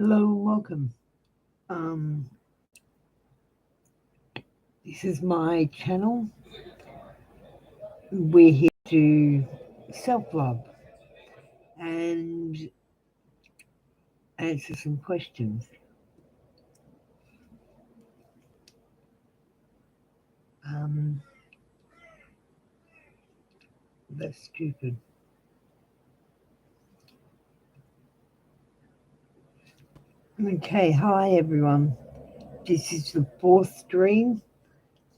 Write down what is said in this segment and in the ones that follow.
Hello and welcome. Um, this is my channel. We're here to self love and answer some questions. Um, that's stupid. Okay, hi everyone. This is the fourth stream.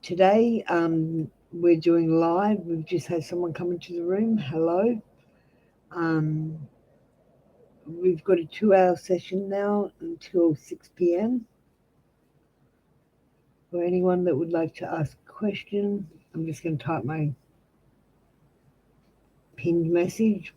Today we're doing live. We've just had someone come into the room. Hello. Um, we've got a 2 hour session now until 6 p.m. For anyone that would like to ask a question, I'm just going to type my pinned message.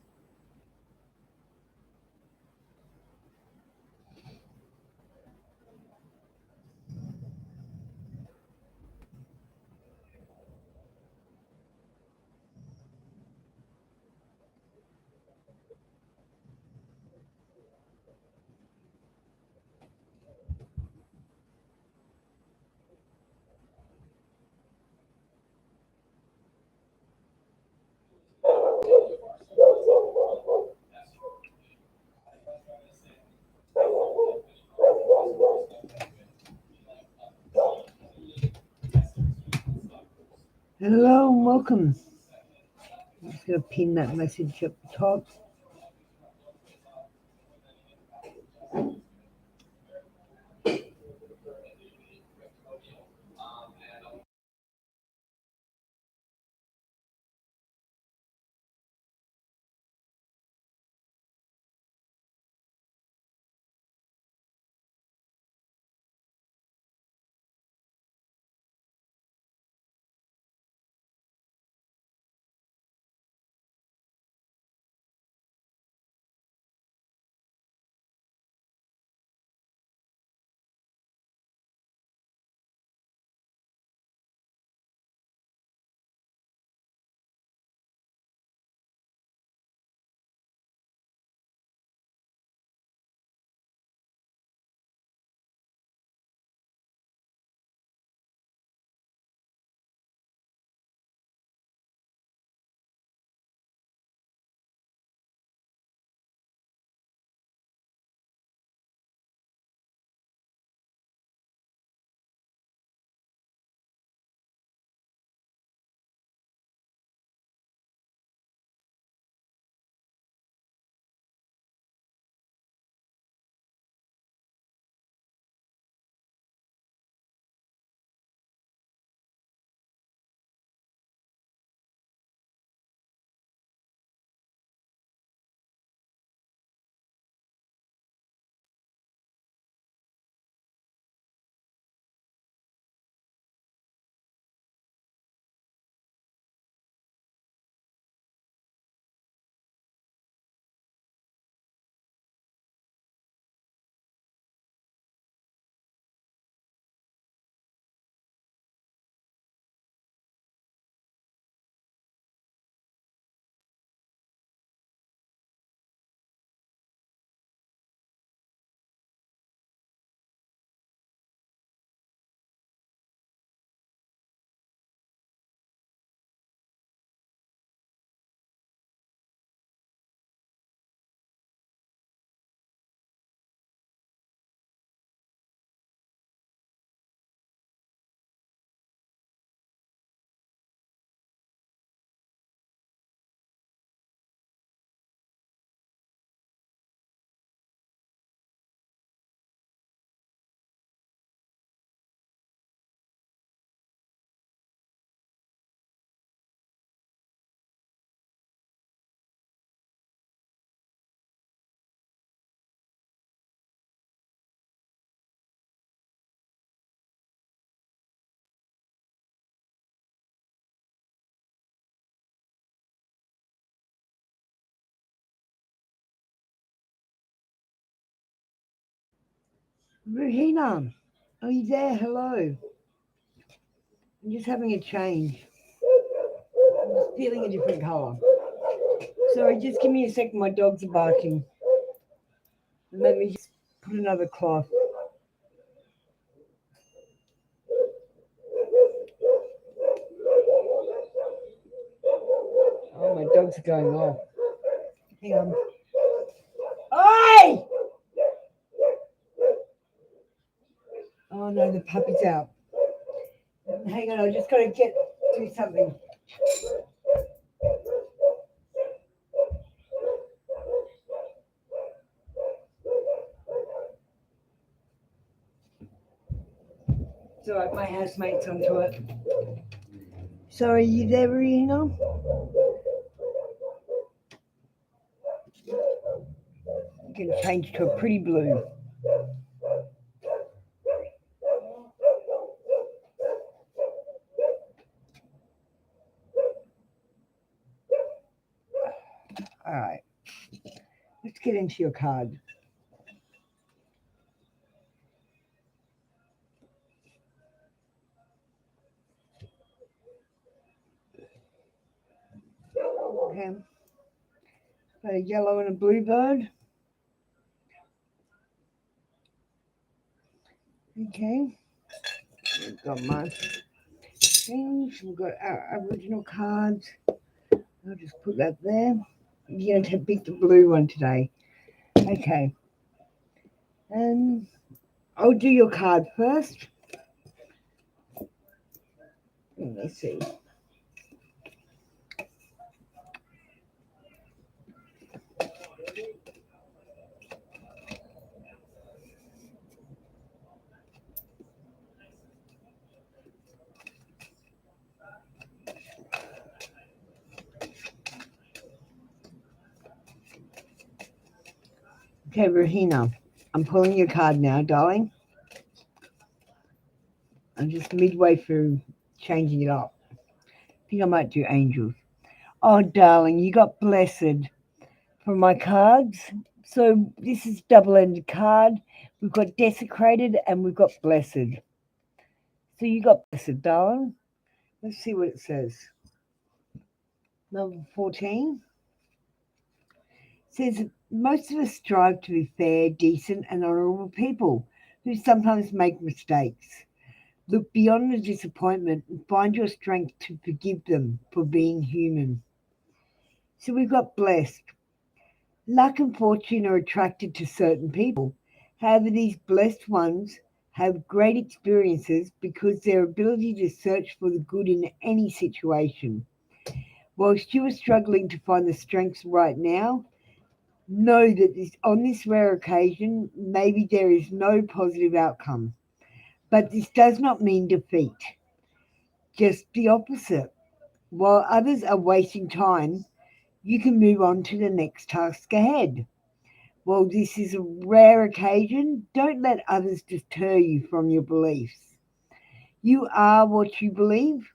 Hello and welcome. I'm just going to pin that message up the top. Ruhina, are you there? Hello. I'm just having a change. I'm just feeling a different colour. Sorry, just give me a second. My dogs are barking. Let me just put another cloth. Oh, my dogs are going off. Hang on. Oi! Oh no, the puppy's out. Hang on, I just got to do something. It's alright, my housemate's onto it. Sorry, you there, Rena? I'm going to change to a pretty blue. Alright, let's get into your card. Okay. Got a yellow and a blue bird. Okay. We've got my things. We've got our original cards. I'll just put that there. You're going to pick the blue one today. Okay. And I'll do your card first. Let me see. Okay, Rahina, I'm pulling your card now, darling. I'm just midway through changing it up. I think I might do angels. Oh, darling, you got blessed from my cards. So this is double-ended card. We've got desecrated and we've got blessed. So you got blessed, darling. Let's see what it says. Number 14 says most of us strive to be fair, decent, and honourable people who sometimes make mistakes. Look beyond the disappointment and find your strength to forgive them for being human. So we've got blessed. Luck and fortune are attracted to certain people. However, these blessed ones have great experiences because their ability to search for the good in any situation. Whilst you are struggling to find the strengths right now, know that on this rare occasion, maybe there is no positive outcome. But this does not mean defeat. Just the opposite. While others are wasting time, you can move on to the next task ahead. While this is a rare occasion, don't let others deter you from your beliefs. You are what you believe.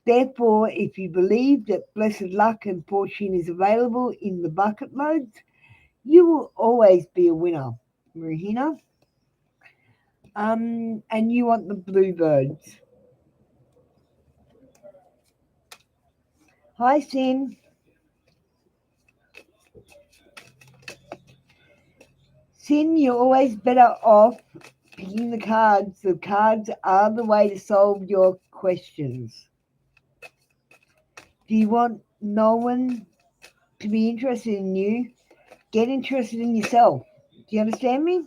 Therefore, if you believe that blessed luck and fortune is available in the bucket loads, you will always be a winner, Rahina. And you want the bluebirds. Hi, Sin. Sin, you're always better off picking the cards. The cards are the way to solve your questions. Do you want no one to be interested in you? Get interested in yourself. Do you understand me?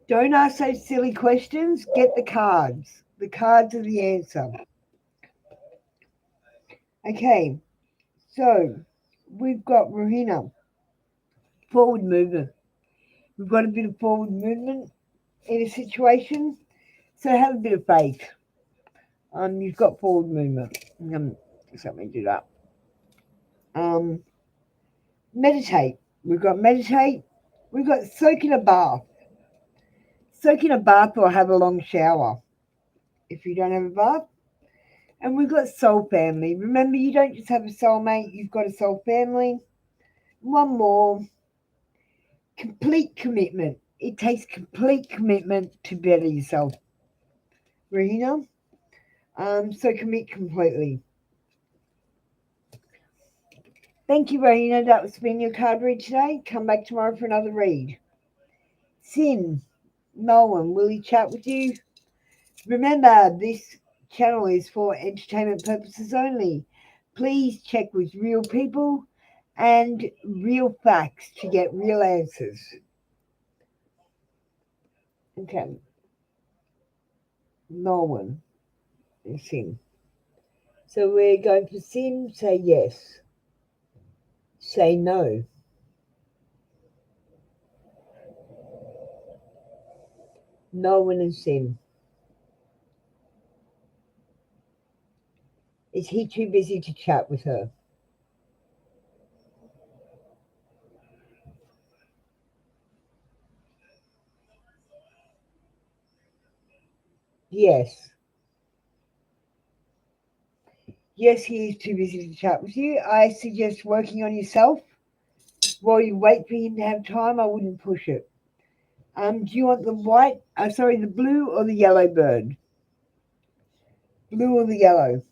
Don't ask those silly questions. Get the cards. The cards are the answer. Okay, so we've got Rahina. Forward movement. We've got a bit of forward movement in a situation, so have a bit of faith. You've got forward movement. Just let me do that. Meditate. We've got meditate. We've got soak in a bath. Soak in a bath or have a long shower if you don't have a bath. And we've got soul family. Remember, you don't just have a soulmate, you've got a soul family. One more. Complete commitment. It takes complete commitment to better yourself. Rahina? So commit completely. Thank you, Rowena. That was been your card read today. Come back tomorrow for another read. Sin, Nolan, will he chat with you? Remember, this channel is for entertainment purposes only. Please check with real people and real facts to get real answers. Okay. Nolan and Sin. So we're going for Sin, say yes. Say no. Nolan and Sin. Is he too busy to chat with her? Yes. Yes, he is too busy to chat with you. I suggest working on yourself while you wait for him to have time. I wouldn't push it. Do you want the the blue or the yellow bird? Blue or the yellow?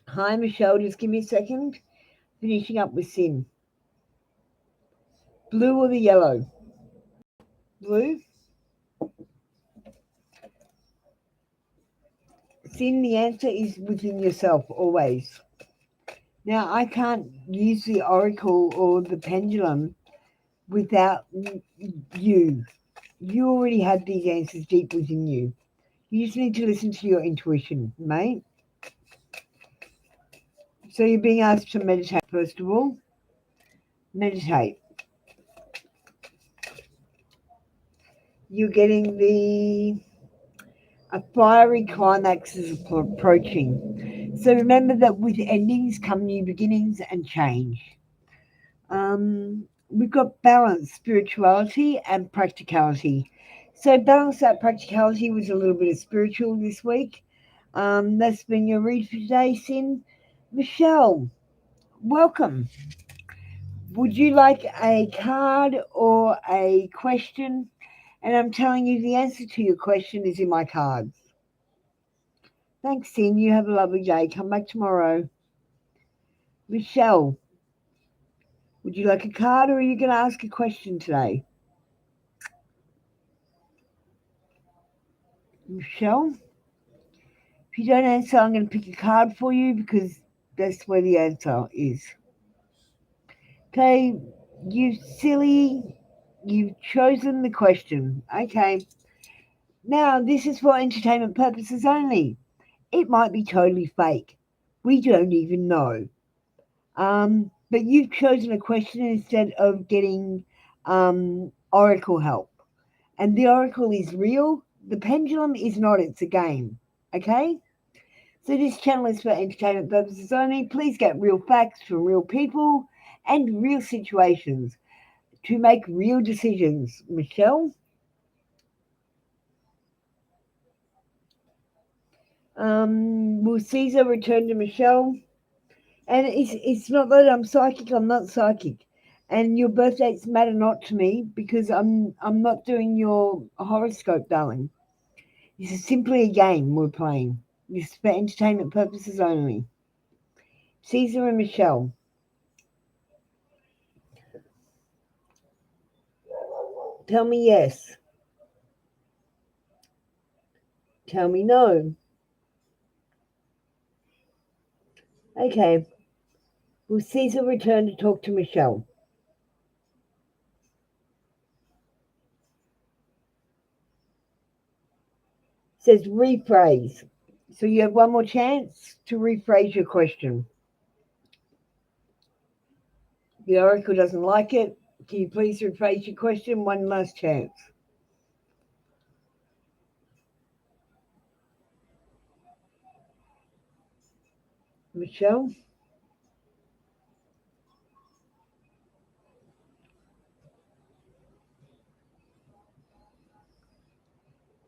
Hi, Michelle. Just give me a second. Finishing up with Sin. Blue or the yellow? Blue. Sin, the answer is within yourself always. Now, I can't use the oracle or the pendulum without you. You already have these answers deep within you. You just need to listen to your intuition, mate. So you're being asked to meditate, first of all. Meditate. You're getting a fiery climax is approaching. So remember that with endings come new beginnings and change. We've got balance, spirituality, and practicality. So balance that practicality with a little bit of spiritual this week. That's been your read for today, Sin. Michelle, welcome. Would you like a card or a question? And I'm telling you the answer to your question is in my cards. Thanks, Sin. You have a lovely day. Come back tomorrow. Michelle, would you like a card or are you going to ask a question today? Michelle? If you don't answer, I'm going to pick a card for you because that's where the answer is. Okay, you silly, you've chosen the question. Okay, now this is for entertainment purposes only. It might be totally fake. We don't even know. But you've chosen a question instead of getting oracle help. And the oracle is real. The pendulum is not, it's a game. Okay? So this channel is for entertainment purposes only. Please get real facts from real people and real situations to make real decisions. Michelle? Will Caesar return to Michelle? And it's not that I'm psychic, I'm not psychic. And your birth dates matter not to me because I'm not doing your horoscope, darling. This is simply a game we're playing. This is for entertainment purposes only. Caesar and Michelle. Tell me yes. Tell me no. Okay. Will Caesar return to talk to Michelle? Says rephrase. So you have one more chance to rephrase your question. The oracle doesn't like it. Can you please rephrase your question? One last chance. Michelle?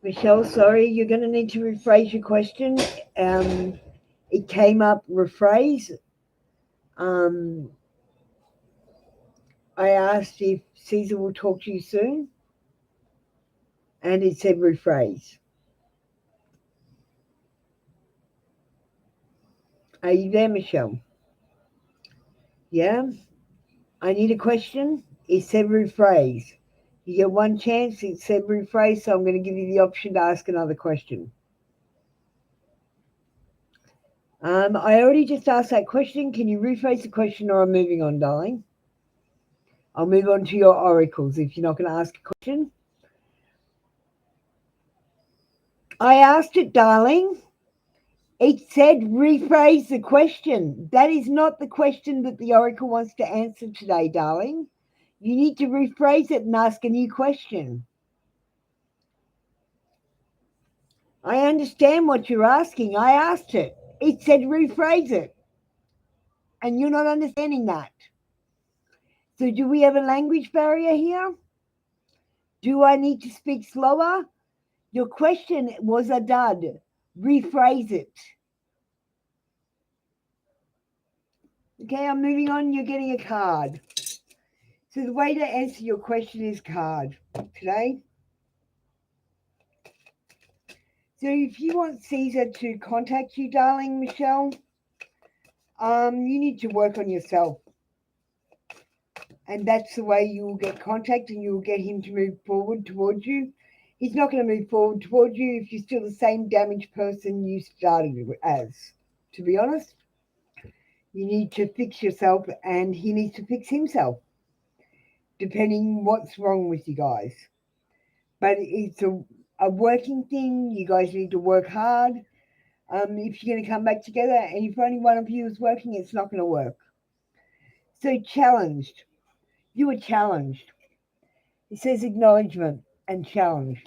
Michelle, sorry, you're going to need to rephrase your question. It came up rephrase. Um, I asked if Caesar will talk to you soon, and it said rephrase. Are you there, Michelle? Yeah, I need a question. It said rephrase. You get one chance. It said rephrase, so I'm going to give you the option to ask another question. I already just asked that question. Can you rephrase the question, or I'm moving on, darling? I'll move on to your oracles if you're not going to ask a question. I asked it, darling. It said rephrase the question. That is not the question that the oracle wants to answer today, darling. You need to rephrase it and ask a new question. I understand what you're asking. I asked it. It said rephrase it. And you're not understanding that. So, do we have a language barrier here? Do I need to speak slower? Your question was a dud. Rephrase it. Okay, I'm moving on. You're getting a card. So, the way to answer your question is card today. So, if you want Caesar to contact you, darling Michelle, you need to work on yourself. And that's the way you will get contact and you will get him to move forward towards you. He's not going to move forward towards you if you're still the same damaged person you started as. To be honest, you need to fix yourself and he needs to fix himself, depending what's wrong with you guys. But it's a working thing. You guys need to work hard. If you're going to come back together and if only one of you is working, it's not going to work. So challenged. You were challenged. It says acknowledgement and challenge.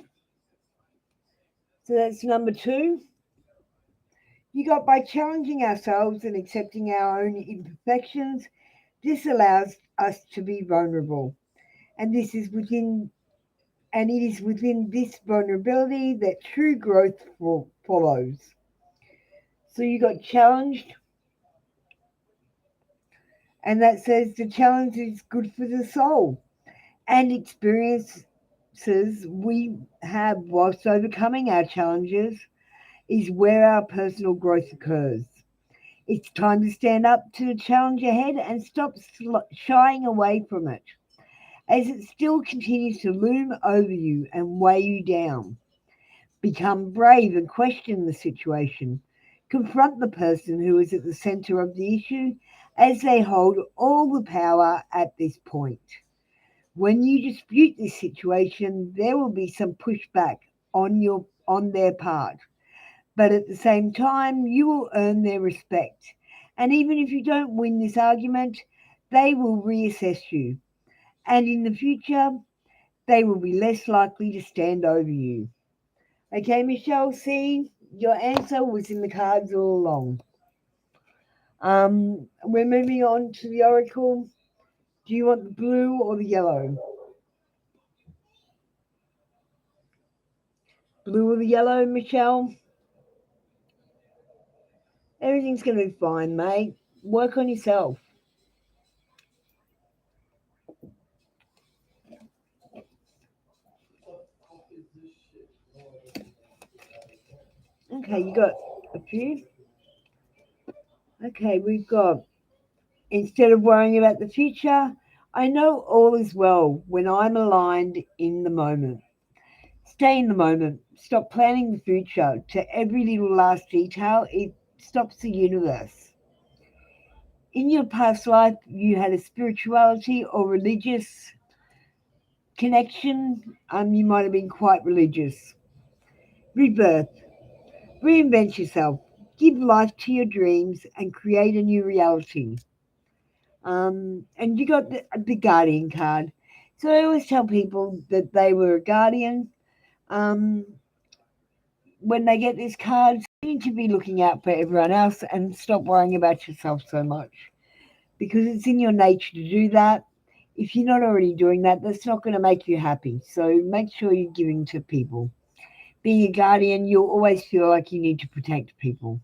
So that's number 2. You got by challenging ourselves and accepting our own imperfections, this allows us to be vulnerable. And it is within this vulnerability that true growth follows. So you got challenged, and that says the challenge is good for the soul. And experiences we have whilst overcoming our challenges is where our personal growth occurs. It's time to stand up to the challenge ahead and stop shying away from it, as it still continues to loom over you and weigh you down. Become brave and question the situation. Confront the person who is at the center of the issue, as they hold all the power at this point. When you dispute this situation, there will be some pushback on their part, but at the same time, you will earn their respect. And even if you don't win this argument, they will reassess you. And in the future, they will be less likely to stand over you. Okay, Michelle, see, your answer was in the cards all along. We're moving on to the oracle. Do you want the blue or the yellow? Blue or the yellow, Michelle? Everything's going to be fine, mate. Work on yourself. Okay, you got a few? Okay, we've got instead of worrying about the future, I know all is well when I'm aligned in the moment. Stay in the moment. Stop planning the future to every little last detail. It stops the universe. In your past life, you had a spirituality or religious connection. You might have been quite religious. Rebirth. Reinvent yourself. Give life to your dreams and create a new reality. And you got the guardian card. So I always tell people that they were a guardian. Um, when they get this card, you need to be looking out for everyone else and stop worrying about yourself so much, because it's in your nature to do that. If you're not already doing that, that's not going to make you happy. So make sure you're giving to people. Being a guardian, you'll always feel like you need to protect people.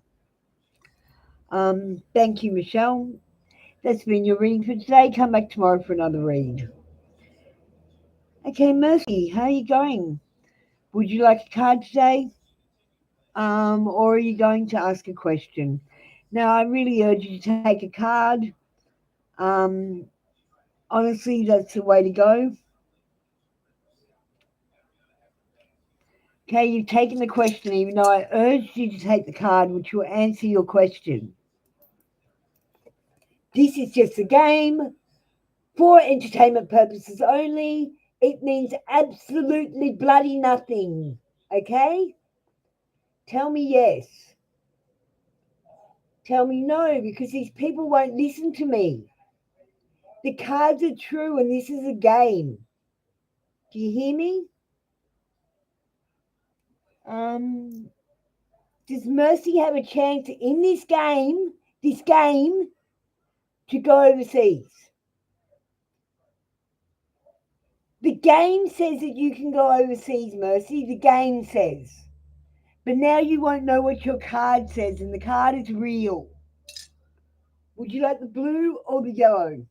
Thank you, Michelle. That's been your reading for today. Come back tomorrow for another read. Okay, Mercy, how are you going? Would you like a card today? Or are you going to ask a question? Now, I really urge you to take a card. Um, Honestly, that's the way to go. Okay, you've taken the question, even though I urged you to take the card which will answer your question. This is just a game for entertainment purposes only. It means absolutely bloody nothing. Okay? Tell me yes. Tell me no, because these people won't listen to me. The cards are true and this is a game. Do you hear me? Um, does Mercy have a chance in this game, to go overseas? The game says that you can go overseas, Mercy. The game says. But now you won't know what your card says, and the card is real. Would you like the blue or the yellow?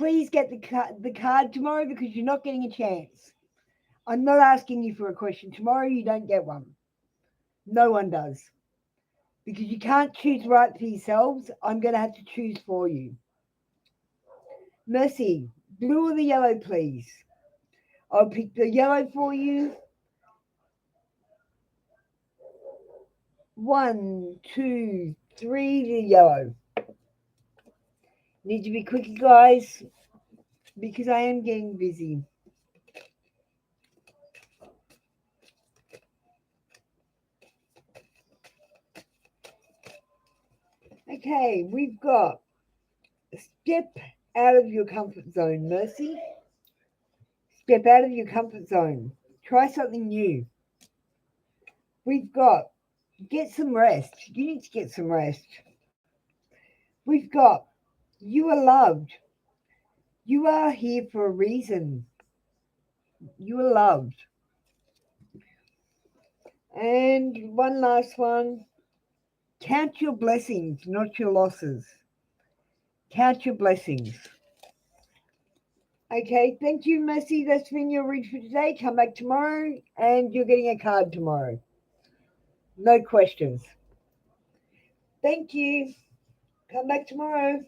Please get the card tomorrow because you're not getting a chance. I'm not asking you for a question. Tomorrow you don't get one. No one does. Because you can't choose right for yourselves. I'm going to have to choose for you. Mercy, blue or the yellow, please? I'll pick the yellow for you. 1, 2, 3, the yellow. Need to be quick, guys, because I am getting busy. Okay, we've got step out of your comfort zone, Mercy. Step out of your comfort zone. Try something new. We've got get some rest. You need to get some rest. We've got you are loved. You are here for a reason. You are loved. And one last one. Count your blessings, not your losses. Count your blessings. Okay, thank you, Mercy. That's been your read for today. Come back tomorrow, and you're getting a card tomorrow. No questions. Thank you. Come back tomorrow.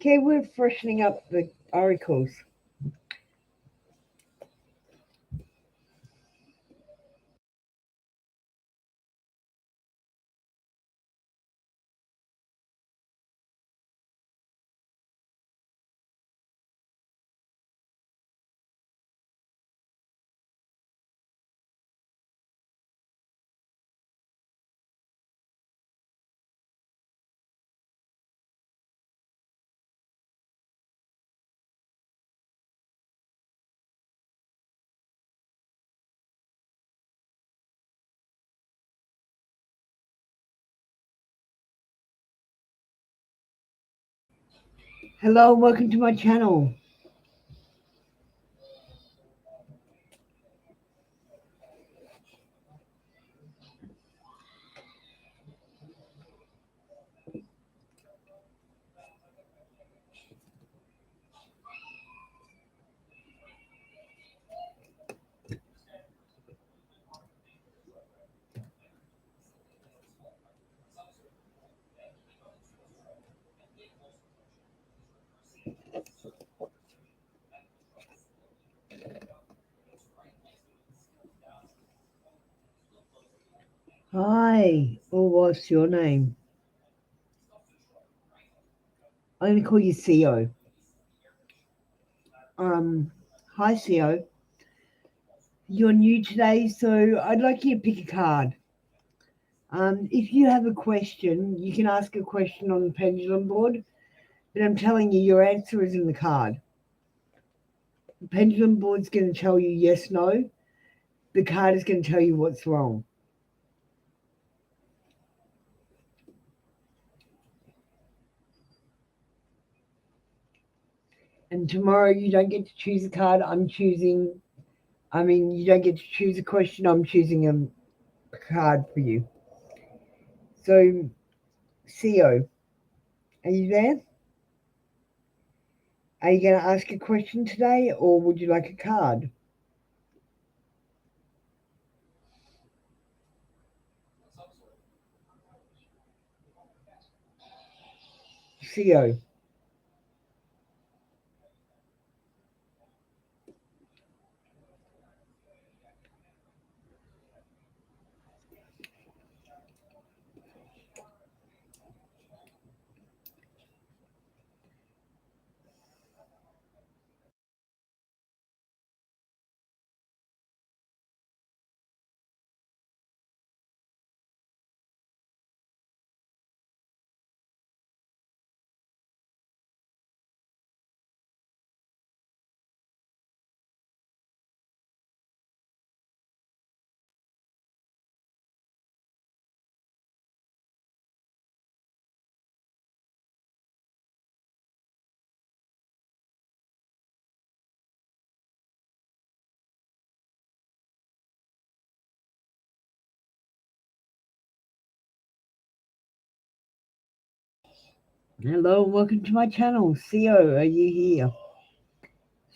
Okay, we're freshening up the oracles. Hello and welcome to my channel. Hi, or what's your name? I'm going to call you CO. Hi CO. You're new today, so I'd like you to pick a card. If you have a question, you can ask a question on the pendulum board, but I'm telling you, your answer is in the card. The pendulum board's going to tell you yes, no. The card is going to tell you what's wrong. And tomorrow you don't get to choose a card. You don't get to choose a question. I'm choosing a card for you. So, CO, are you there? Are you going to ask a question today or would you like a card? CO. Hello, welcome to my channel. CO, are you here?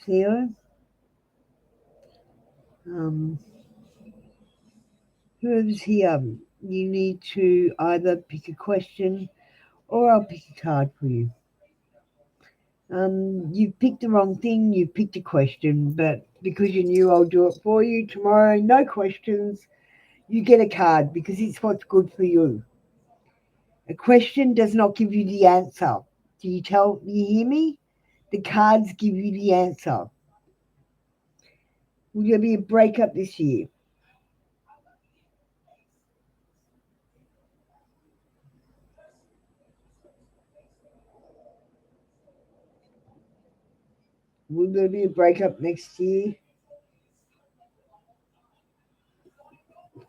CO? Um, Whoever's here, you need to either pick a question or I'll pick a card for you. You've picked the wrong thing, you've picked a question, but because you're new, I'll do it for you. Tomorrow, no questions, you get a card because it's what's good for you. A question does not give you the answer. You hear me? The cards give you the answer. Will there be a breakup this year? Will there be a breakup next year?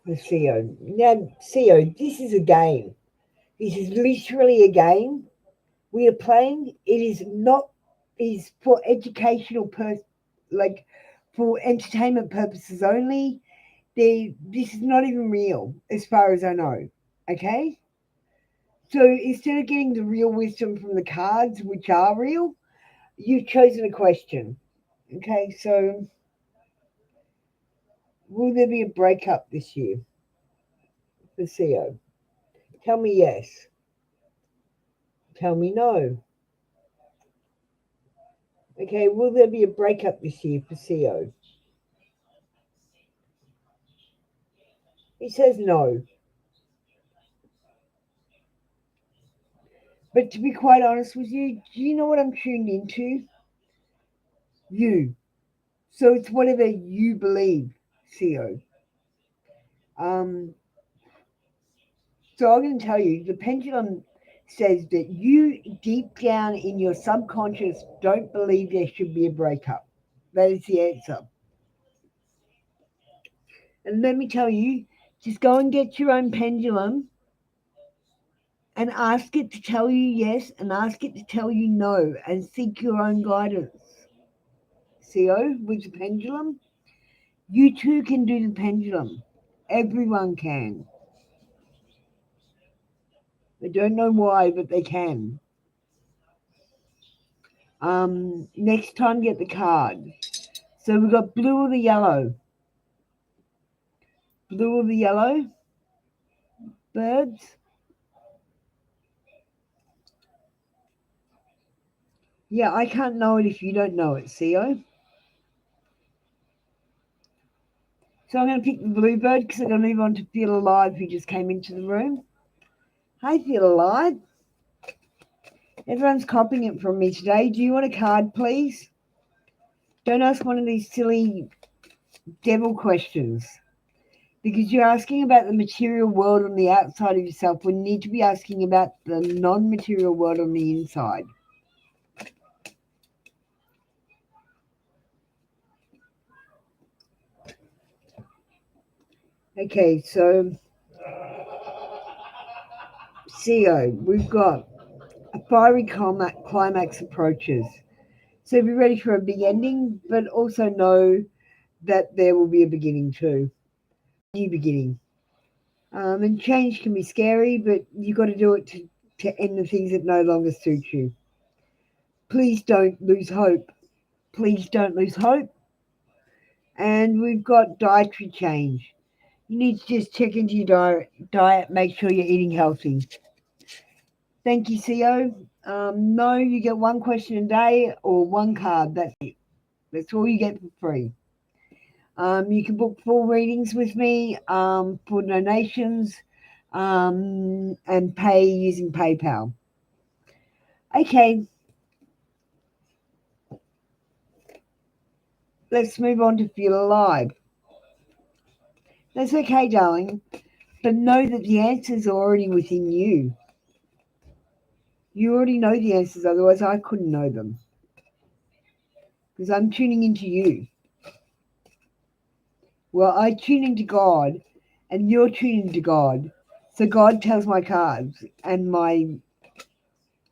The CO. Now, CO, this is a game. This is literally a game we are playing. It is not. It is for like for entertainment purposes only. This is not even real, as far as I know. Okay. So instead of getting the real wisdom from the cards, which are real, you've chosen a question. Okay. So will there be a breakup this year for CO? Tell me yes. Tell me no. Okay, will there be a breakup this year for CO? He says no. But to be quite honest with you, do you know what I'm tuned into? You. So it's whatever you believe, CO. Um, so I'm going to tell you, the pendulum says that you deep down in your subconscious don't believe there should be a breakup. That is the answer. And let me tell you, just go and get your own pendulum and ask it to tell you yes and ask it to tell you no and seek your own guidance. CO with the pendulum. You too can do the pendulum. Everyone can. They don't know why, but they can. Next time, get the card. So we've got blue or the yellow. Blue or the yellow? Birds? Yeah, I can't know it if you don't know it, CO. So I'm going to pick the blue bird because I'm going to move on to Feel Alive, who just came into the room. Hi, Feel Alive. Everyone's copying it from me today. Do you want a card, please? Don't ask one of these silly devil questions. Because you're asking about the material world on the outside of yourself. We need to be asking about the non-material world on the inside. Okay, so CO, we've got a fiery climax approaches. So be ready for a big ending, but also know that there will be a beginning too. New beginning. And change can be scary, but you got to do it to end the things that no longer suit you. Please don't lose hope. Please don't lose hope. And we've got dietary change. You need to just check into your diet, make sure you're eating healthy. Thank you, CO. No, you get one question a day or one card. That's it. That's all you get for free. You can book full readings with me for donations and pay using PayPal. Okay, let's move on to Feel Alive. That's okay, darling, but know that the answers are already within you. You already know the answers, otherwise I couldn't know them. Because I'm tuning into you. Well, I tune into God, and you're tuning into God. So God tells my cards and my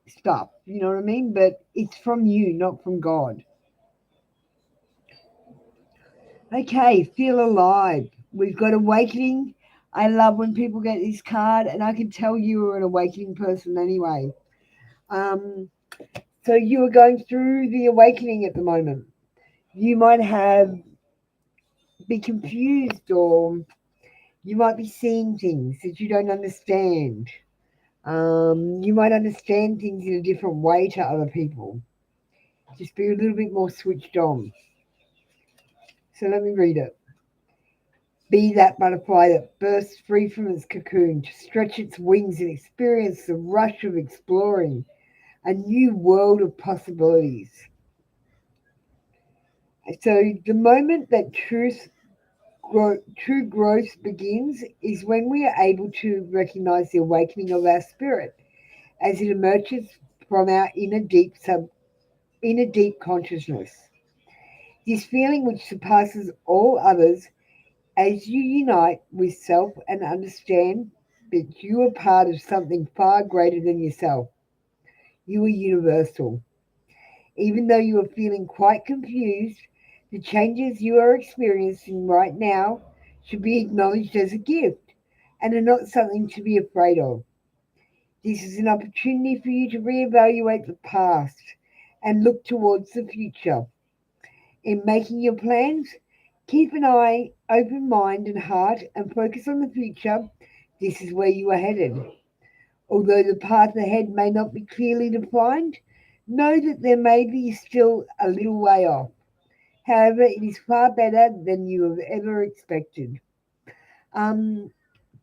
stuff, you know what I mean? But it's from you, not from God. Okay, Feel Alive. We've got awakening. I love when people get this card, and I can tell you are an awakening person anyway. So you are going through the awakening at the moment. You might be confused, or you might be seeing things that you don't understand. You might understand things in a different way to other people. Just be a little bit more switched on. So let me read it. Be that butterfly that bursts free from its cocoon to stretch its wings and experience the rush of exploring a new world of possibilities. So the moment that true growth begins is when we are able to recognize the awakening of our spirit as it emerges from our inner deep consciousness. This feeling which surpasses all others as you unite with self and understand that you are part of something far greater than yourself. You are universal. Even though you are feeling quite confused, the changes you are experiencing right now should be acknowledged as a gift and are not something to be afraid of. This is an opportunity for you to reevaluate the past and look towards the future. In making your plans, keep an open mind and heart and focus on the future. This is where you are headed. Although the path ahead may not be clearly defined, know that there may be still a little way off. However, it is far better than you have ever expected. Um,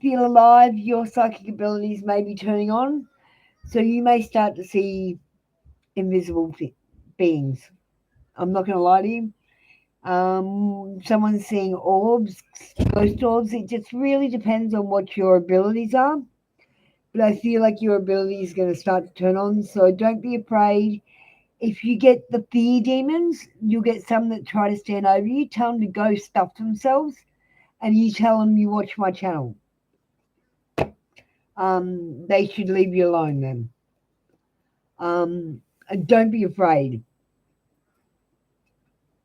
Feel alive, your psychic abilities may be turning on, so you may start to see invisible beings. I'm not going to lie to you. Someone's seeing orbs, ghost orbs. It just really depends on what your abilities are. But I feel like your ability is going to start to turn on, so don't be afraid. If you get the fear demons, you'll get some that try to stand over you. Tell them to go stuff themselves, and you tell them you watch my channel. they should leave you alone then. And don't be afraid.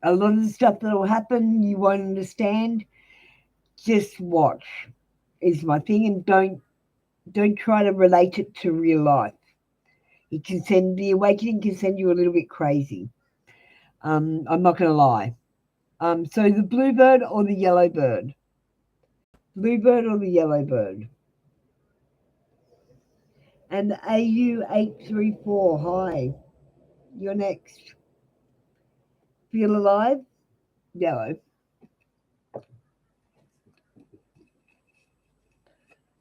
A lot of the stuff that will happen, you won't understand. Just watch is my thing, and don't try to relate it to real life. The awakening can send you a little bit crazy. I'm not going to lie. So the bluebird or the yellow bird? Bluebird or the yellow bird? And AU834, hi. You're next. Feel alive? Yellow.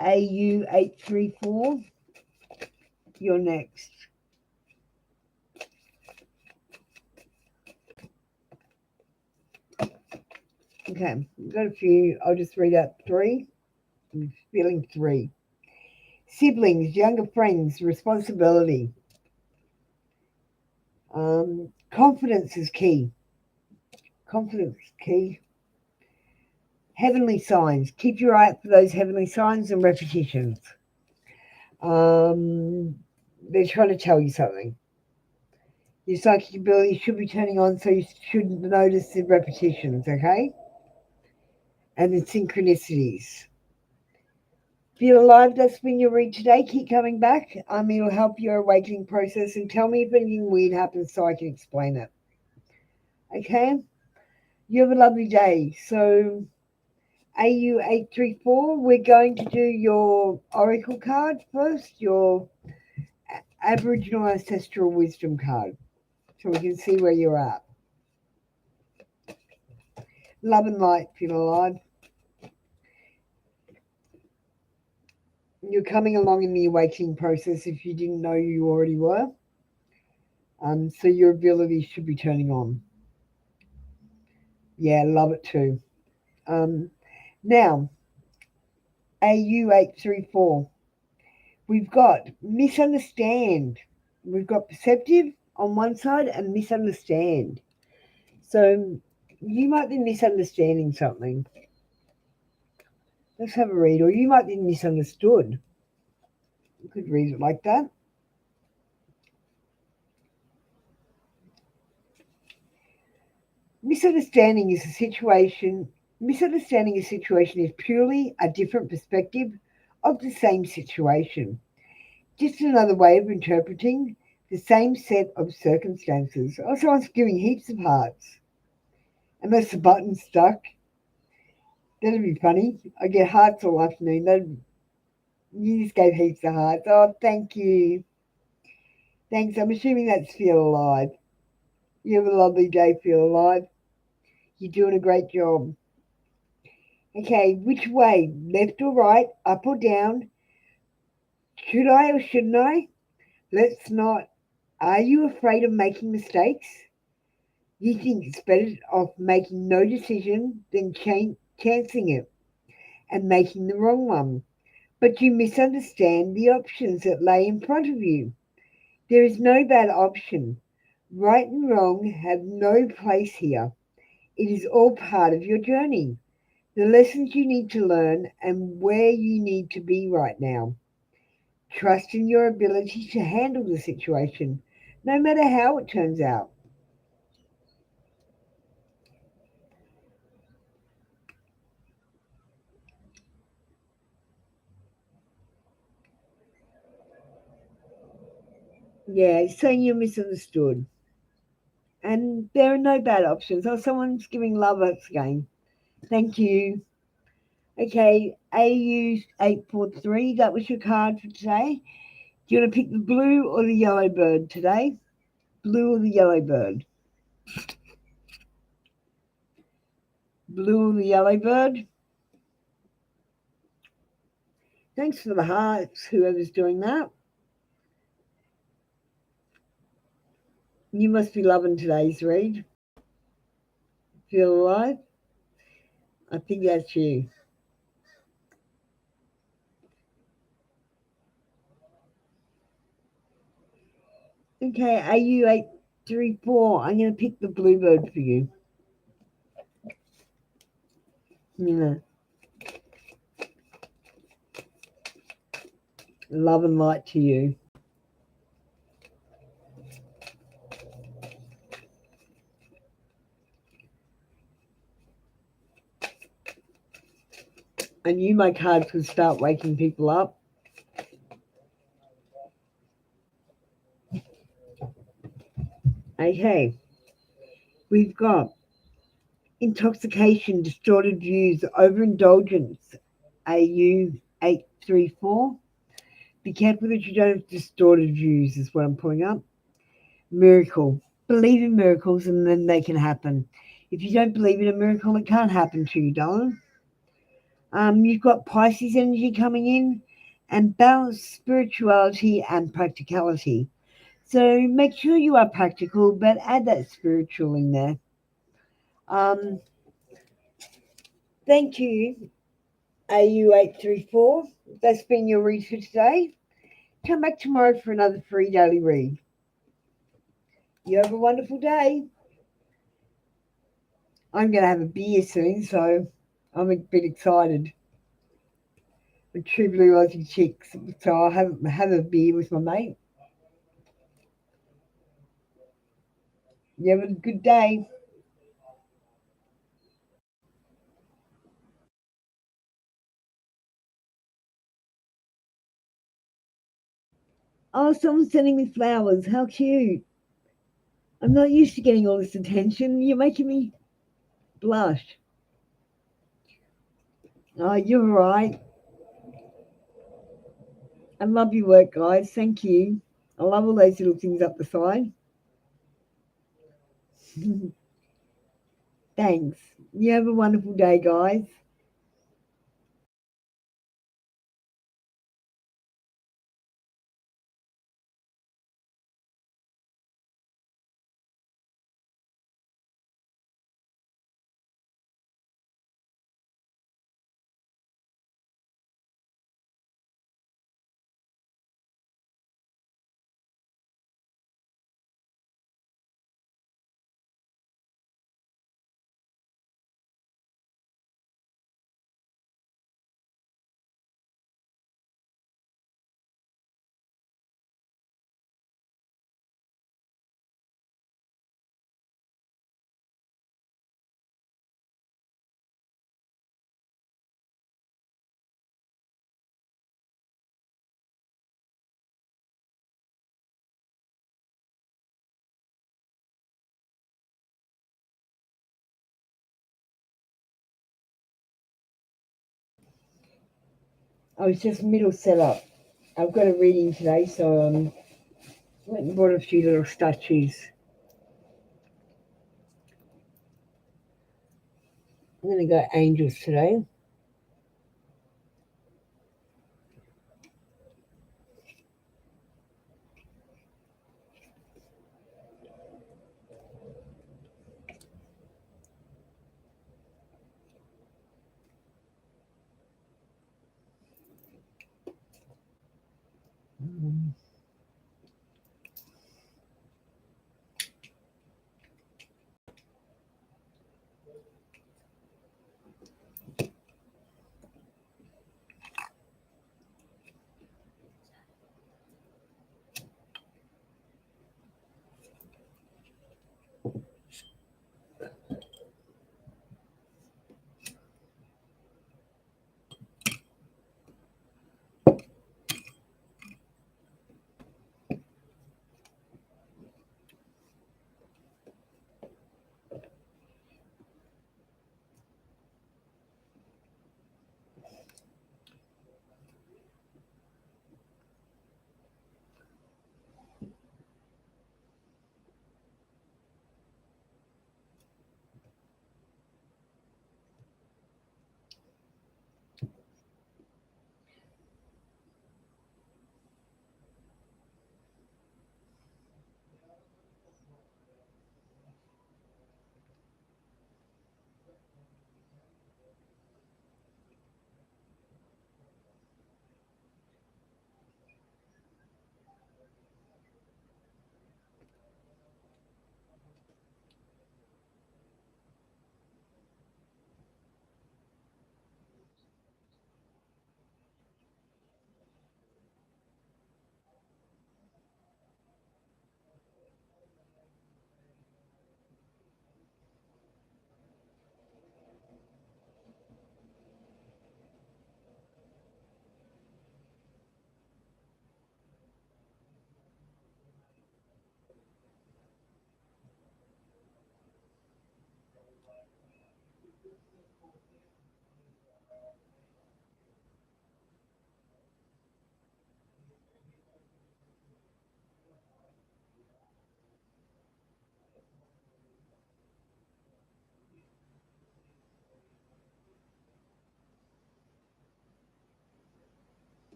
AU834, you're next. Okay, we've got a few. I'll just read out three. I'm feeling three. Siblings, younger friends, responsibility. Confidence is key. Confidence is key. Heavenly signs. Keep your eye out for those heavenly signs and repetitions. They're trying to tell you something. Your psychic ability should be turning on, so you should notice the repetitions, okay? And the synchronicities. Feel alive, that's been your read today. Keep coming back. It'll help your awakening process, and tell me if anything weird happens so I can explain it. Okay? You have a lovely day. So, AU834, we're going to do your Oracle card first, your Aboriginal Ancestral Wisdom card, so we can see where you're at. Love and light, feel alive. You're coming along in the awakening process if you didn't know you already were. So your abilities should be turning on. Yeah, love it too. Now, AU834, we've got misunderstand. We've got perceptive on one side and misunderstand. So you might be misunderstanding something. Let's have a read. Or you might be misunderstood. You could read it like that. Misunderstanding a situation is purely a different perspective of the same situation. Just another way of interpreting the same set of circumstances. Oh, someone's giving heaps of hearts. Unless the button's stuck. That'd be funny. I get hearts all afternoon. You just gave heaps of hearts. Oh, thank you. Thanks. I'm assuming that's Feel Alive. You have a lovely day, Feel Alive. You're doing a great job. Okay, which way? Left or right? Up or down? Should I or shouldn't I? Let's not. Are you afraid of making mistakes? You think it's better off making no decision than chancing it and making the wrong one. But you misunderstand the options that lay in front of you. There is no bad option. Right and wrong have no place here. It is all part of your journey, the lessons you need to learn, and where you need to be right now. Trust in your ability to handle the situation, no matter how it turns out. Yeah, it's saying you're misunderstood. And there are no bad options. Oh, someone's giving love ups again. Thank you. Okay, AU843, that was your card for today. Do you want to pick the blue or the yellow bird today? Blue or the yellow bird? Blue or the yellow bird? Thanks for the hearts, whoever's doing that. You must be loving today's read. Feel alive? I think that's you. Okay, AU834, I'm going to pick the bluebird for you. Yeah. Love and light to you. And you, my cards, will start waking people up. Okay. We've got intoxication, distorted views, overindulgence, AU834. Be careful that you don't have distorted views, is what I'm pulling up. Miracle. Believe in miracles and then they can happen. If you don't believe in a miracle, it can't happen to you, darling. You've got Pisces energy coming in and balanced spirituality and practicality. So make sure you are practical, but add that spiritual in there. Thank you, AU834. That's been your read for today. Come back tomorrow for another free daily read. You have a wonderful day. I'm going to have a beer soon, so I'm a bit excited. The True Blue Aussie Chicks. So I'll have a beer with my mate. You have a good day. Oh, someone's sending me flowers. How cute. I'm not used to getting all this attention. You're making me blush. Oh, you're right. I love your work, guys. Thank you. I love all those little things up the side. Thanks. You have a wonderful day, guys. Oh, it's just middle setup. I've got a reading today, so went and bought a few little statues. I'm going to go angels today.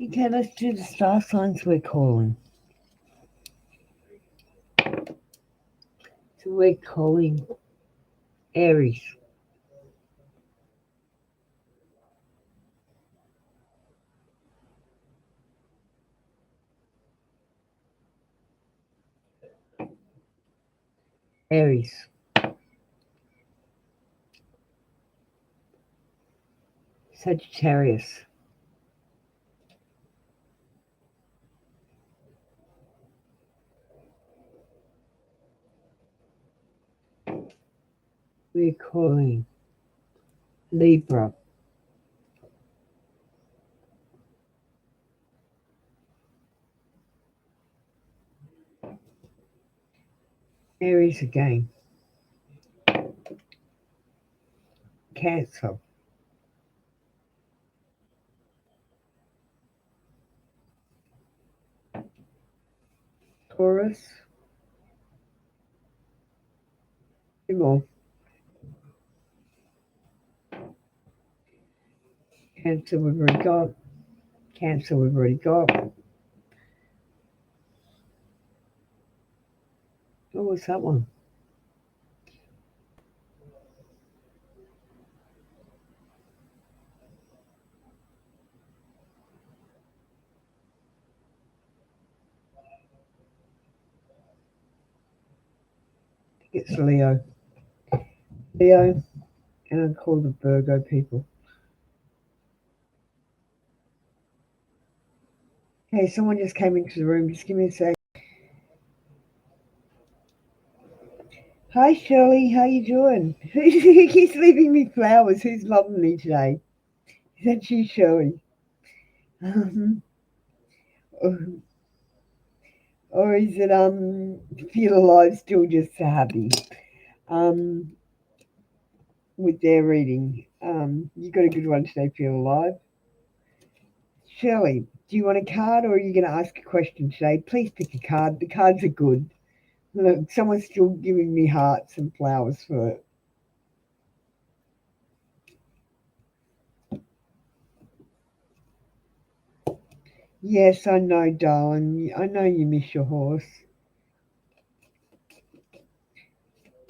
Okay, let's do the star signs we're calling. So we're calling Aries. Aries. Sagittarius. We're calling Libra. Aries again. Cancer. Taurus. Two more. Cancer we've already got. Cancer we've already got. What was that one? It's Leo. Leo, and I call the Virgo people. Hey, someone just came into the room. Just give me a sec. Hi, Shirley. How you doing? Who keeps leaving me flowers? Who's loving me today? Is that you, Shirley? or, or is it Feel Alive still just so happy? Um, with their reading. You got a good one today, Feel Alive. Shirley, do you want a card or are you going to ask a question today? Please pick a card. The cards are good. Look, someone's still giving me hearts and flowers for it. Yes, I know, darling. I know you miss your horse.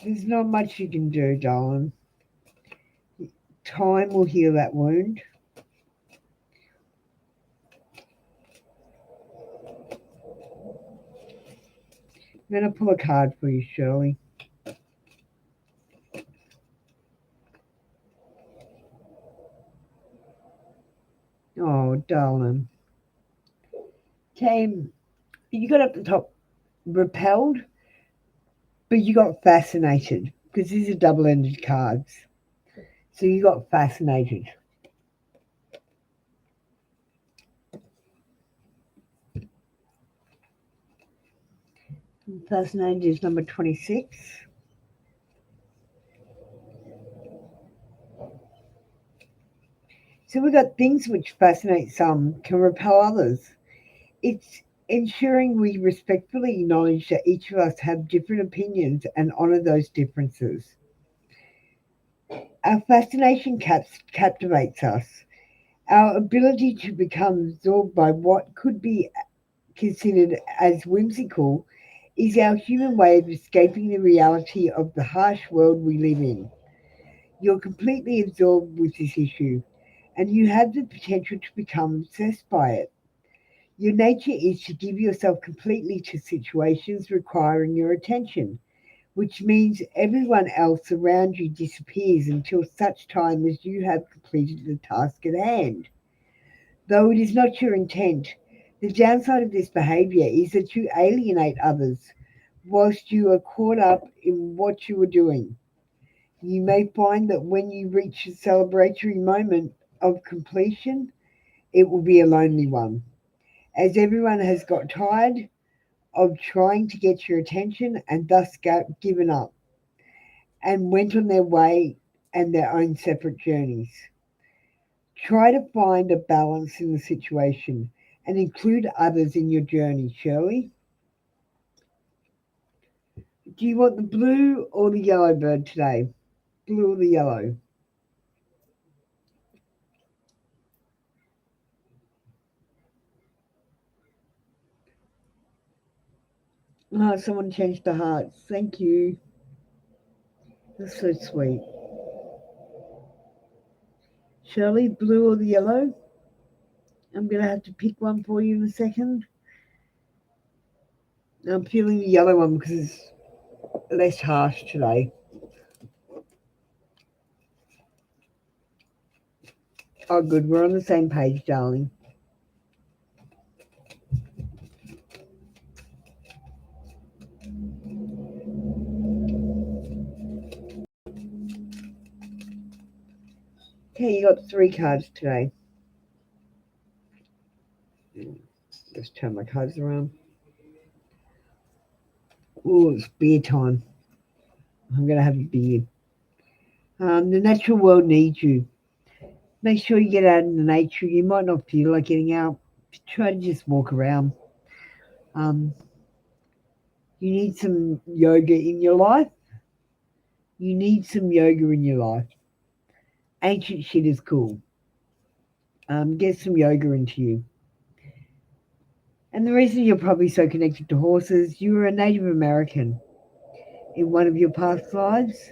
There's not much you can do, darling. Time will heal that wound. I'm going to pull a card for you, Shirley. Oh, darling. Came, you got up the top repelled, but you got fascinated because these are double ended cards. So you got fascinated. Fascinated is number 26. So we got things which fascinate some can repel others. It's ensuring we respectfully acknowledge that each of us have different opinions and honor those differences. Our fascination captivates us. Our ability to become absorbed by what could be considered as whimsical is our human way of escaping the reality of the harsh world we live in. You're completely absorbed with this issue, and you have the potential to become obsessed by it. Your nature is to give yourself completely to situations requiring your attention, which means everyone else around you disappears until such time as you have completed the task at hand. Though it is not your intent, the downside of this behavior is that you alienate others whilst you are caught up in what you are doing. You may find that when you reach a celebratory moment of completion, it will be a lonely one, as everyone has got tired of trying to get your attention and thus given up and went on their way and their own separate journeys. Try to find a balance in the situation and include others in your journey, Shirley. Do you want the blue or the yellow bird today? Blue or the yellow? Oh, someone changed the hearts. Thank you. That's so sweet. Shirley, blue or the yellow? I'm going to have to pick one for you in a second. I'm feeling the yellow one because it's less harsh today. Oh, good. We're on the same page, darling. Okay, you got 3 cards today. Just turn my cards around. Oh, it's beer time. I'm going to have a beer. The natural world needs you. Make sure you get out in the nature. You might not feel like getting out. Try to just walk around. Um, you need some yoga in your life. You need some yoga in your life. Ancient shit is cool. Get some yoga into you. And the reason you're probably so connected to horses, you were a Native American in one of your past lives,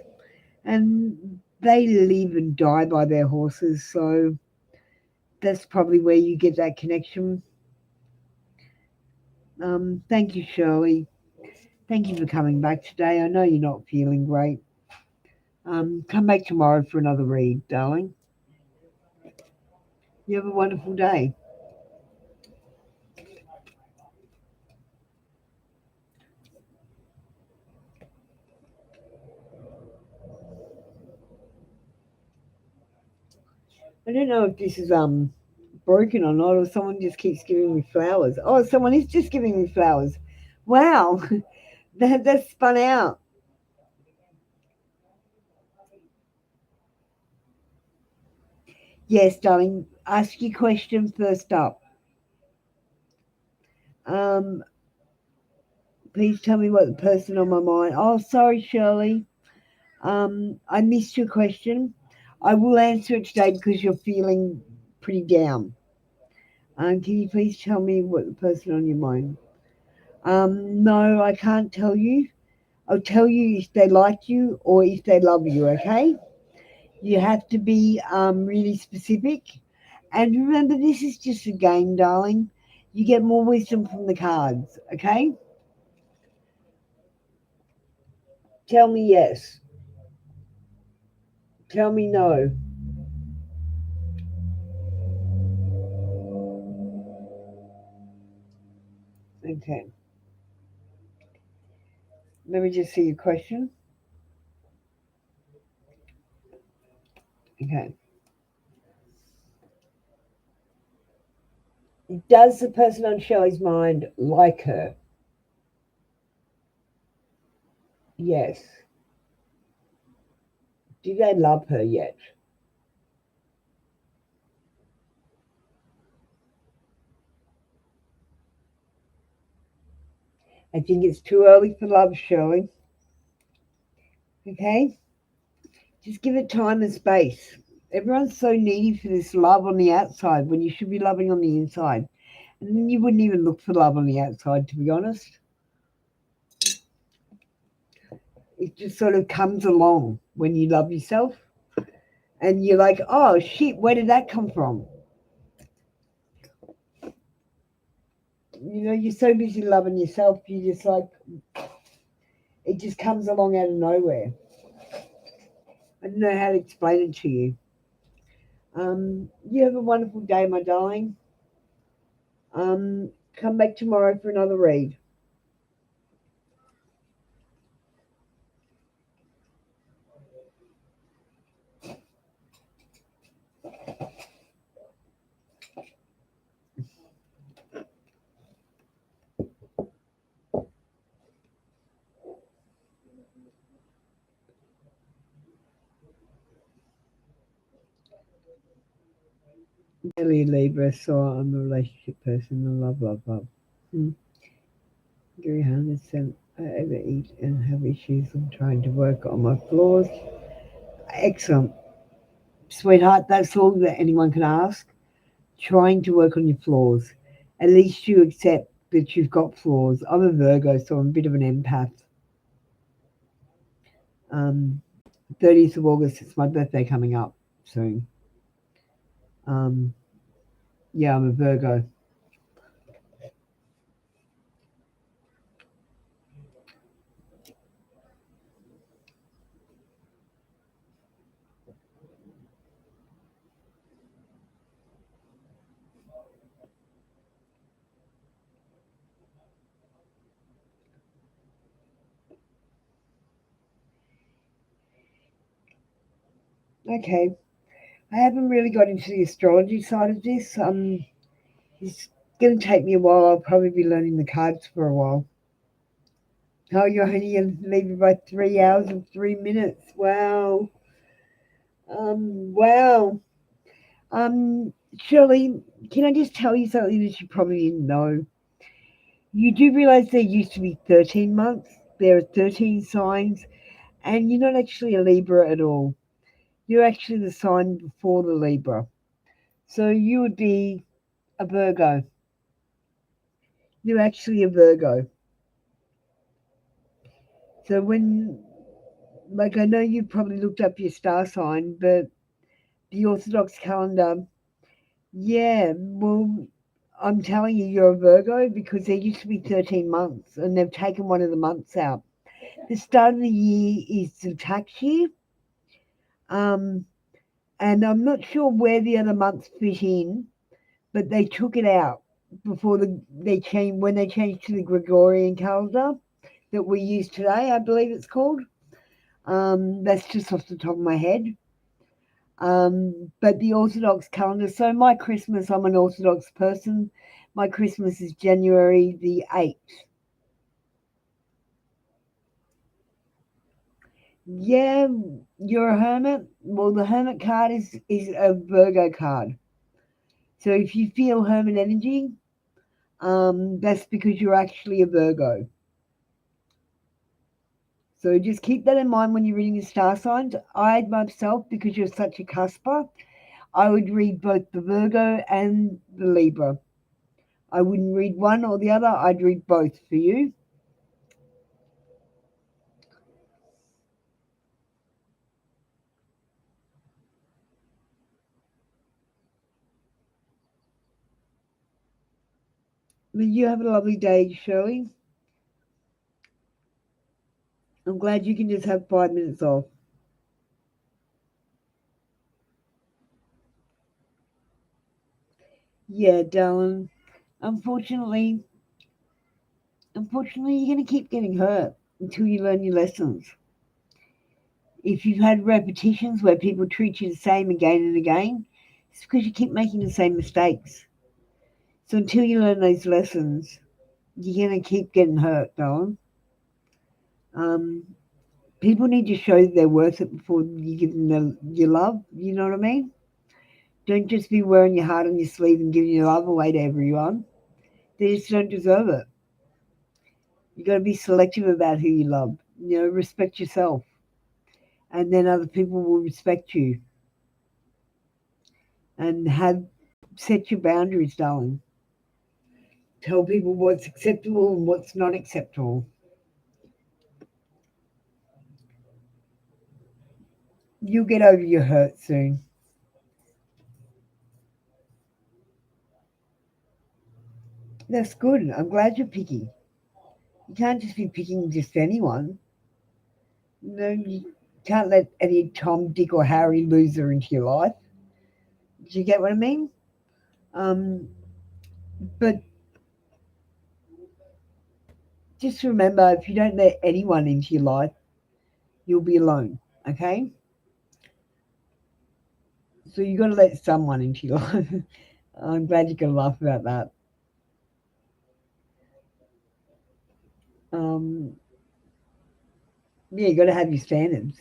and they live and die by their horses. So that's probably where you get that connection. Thank you, Shirley. Thank you for coming back today. I know you're not feeling great. Come back tomorrow for another read, darling. You have a wonderful day. I don't know if this is broken or not, or someone just keeps giving me flowers. Oh, someone is just giving me flowers. Wow, that spun out. Yes, darling. Ask your question first up. Um, please tell me what the person on my mind. Oh, sorry, Shirley. I missed your question. I will answer it today because you're feeling pretty down. Can you please tell me what the person on your mind? No, I can't tell you. I'll tell you if they like you or if they love you, okay? You have to be really specific. And remember, this is just a game, darling. You get more wisdom from the cards, okay? Tell me yes. Tell me no. Okay. Let me just see your question. Okay. Does the person on Shelley's mind like her? Yes. Do they love her yet? I think it's too early for love, Shirley. Okay? Just give it time and space. Everyone's so needy for this love on the outside when you should be loving on the inside. And then you wouldn't even look for love on the outside, to be honest. It just sort of comes along when you love yourself. And you're like, oh shit, where did that come from? You're so busy loving yourself, you just like, it just comes along out of nowhere. I don't know how to explain it to you. You have a wonderful day, my darling. Come back tomorrow for another read. Really, Libra, so I'm a relationship person. I love, love, love. Gary Hannes said, I overeat and have issues. I'm trying to work on my flaws. Excellent. Sweetheart, that's all that anyone can ask. Trying to work on your flaws. At least you accept that you've got flaws. I'm a Virgo, so I'm a bit of an empath. 30th of August, it's my birthday coming up soon. Yeah, I'm a Virgo. Okay. I haven't really got into the astrology side of this. It's going to take me a while. I'll probably be learning the cards for a while. Oh, you're only leaving by 3 hours and 3 minutes. Wow. Wow. Shirley, can I just tell you something that you probably didn't know? You do realize there used to be 13 months. There are 13 signs, and you're not actually a Libra at all. You're actually the sign before the Libra. So you would be a Virgo. You're actually a Virgo. So like, I know you probably looked up your star sign, but the Orthodox calendar, yeah, well, I'm telling you, you're a Virgo because there used to be 13 months and they've taken one of the months out. The start of the year is the tax year. Um, and I'm not sure where the other months fit in, but they took it out before they changed when they changed to the Gregorian calendar that we use today. I believe it's called. That's just off the top of my head. But the Orthodox calendar. So my Christmas, I'm an Orthodox person. My Christmas is January the 8th. Yeah, you're a hermit. Well, the hermit card is a Virgo card. So if you feel hermit energy, that's because you're actually a Virgo. So just keep that in mind when you're reading the star signs. I myself, because you're such a cusper, I would read both the Virgo and the Libra. I wouldn't read one or the other. I'd read both for you. But you have a lovely day, Shirley. I'm glad you can just have 5 minutes off. Yeah, darling. Unfortunately, unfortunately, you're going to keep getting hurt until you learn your lessons. If you've had repetitions where people treat you the same again and again, it's because you keep making the same mistakes. So until you learn those lessons, you're going to keep getting hurt, darling. Um, People need to show that they're worth it before you give them your love. You know what I mean? Don't just be wearing your heart on your sleeve and giving your love away to everyone. They just don't deserve it. You got to be selective about who you love. Respect yourself, and then other people will respect you. And have set your boundaries, darling. Tell people what's acceptable and what's not acceptable. You'll get over your hurt soon. That's good. I'm glad you're picky. You can't just be picking just anyone. No, you can't let any Tom, Dick, or Harry loser into your life. Do you get what I mean? Um, but just remember, if you don't let anyone into your life, you'll be alone. Okay? So you got to let someone into your life. I'm glad you can laugh about that. Um, yeah, you got to have your standards.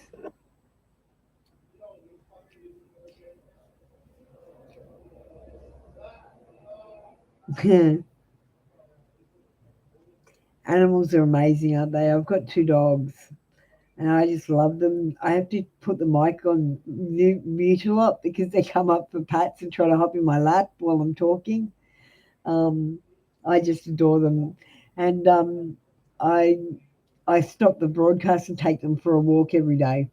Animals are amazing, aren't they? I've got two dogs and I just love them. I have to put the mic on mute a lot because they come up for pats and try to hop in my lap while I'm talking. Um, I just adore them. And I I stop the broadcast and take them for a walk every day.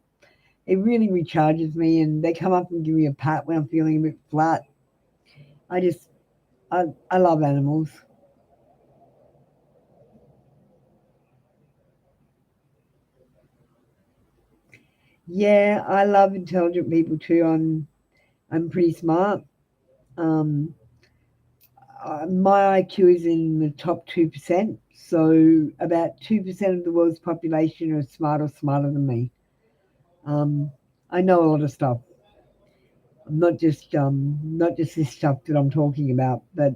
It really recharges me, and they come up and give me a pat when I'm feeling a bit flat. I just I love animals. Yeah, I love intelligent people too. I'm pretty smart. Um, my IQ is in the top 2%. So about 2% of the world's population are smart or smarter than me. Um, I know a lot of stuff. Not just this stuff that I'm talking about, but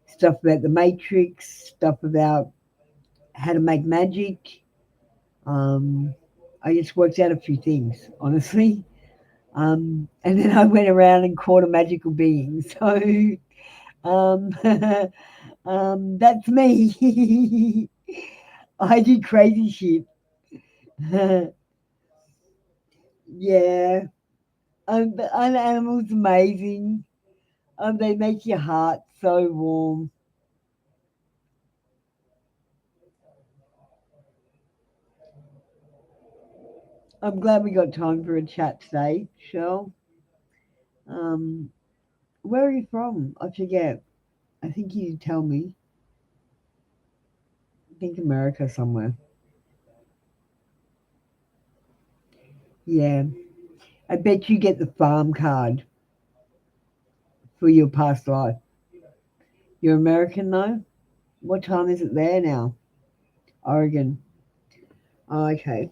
stuff about the Matrix, stuff about how to make magic. Um, I just worked out a few things, honestly. And then I went around and caught a magical being. So um, that's me. I do crazy shit. Yeah. An animal's amazing. They make your heart so warm. I'm glad we got time for a chat today, Shell. Um, where are you from? I forget. I think you did tell me. I think America somewhere. Yeah. I bet you get the farm card for your past life. You're American though? What time is it there now? Oregon. Oh, okay.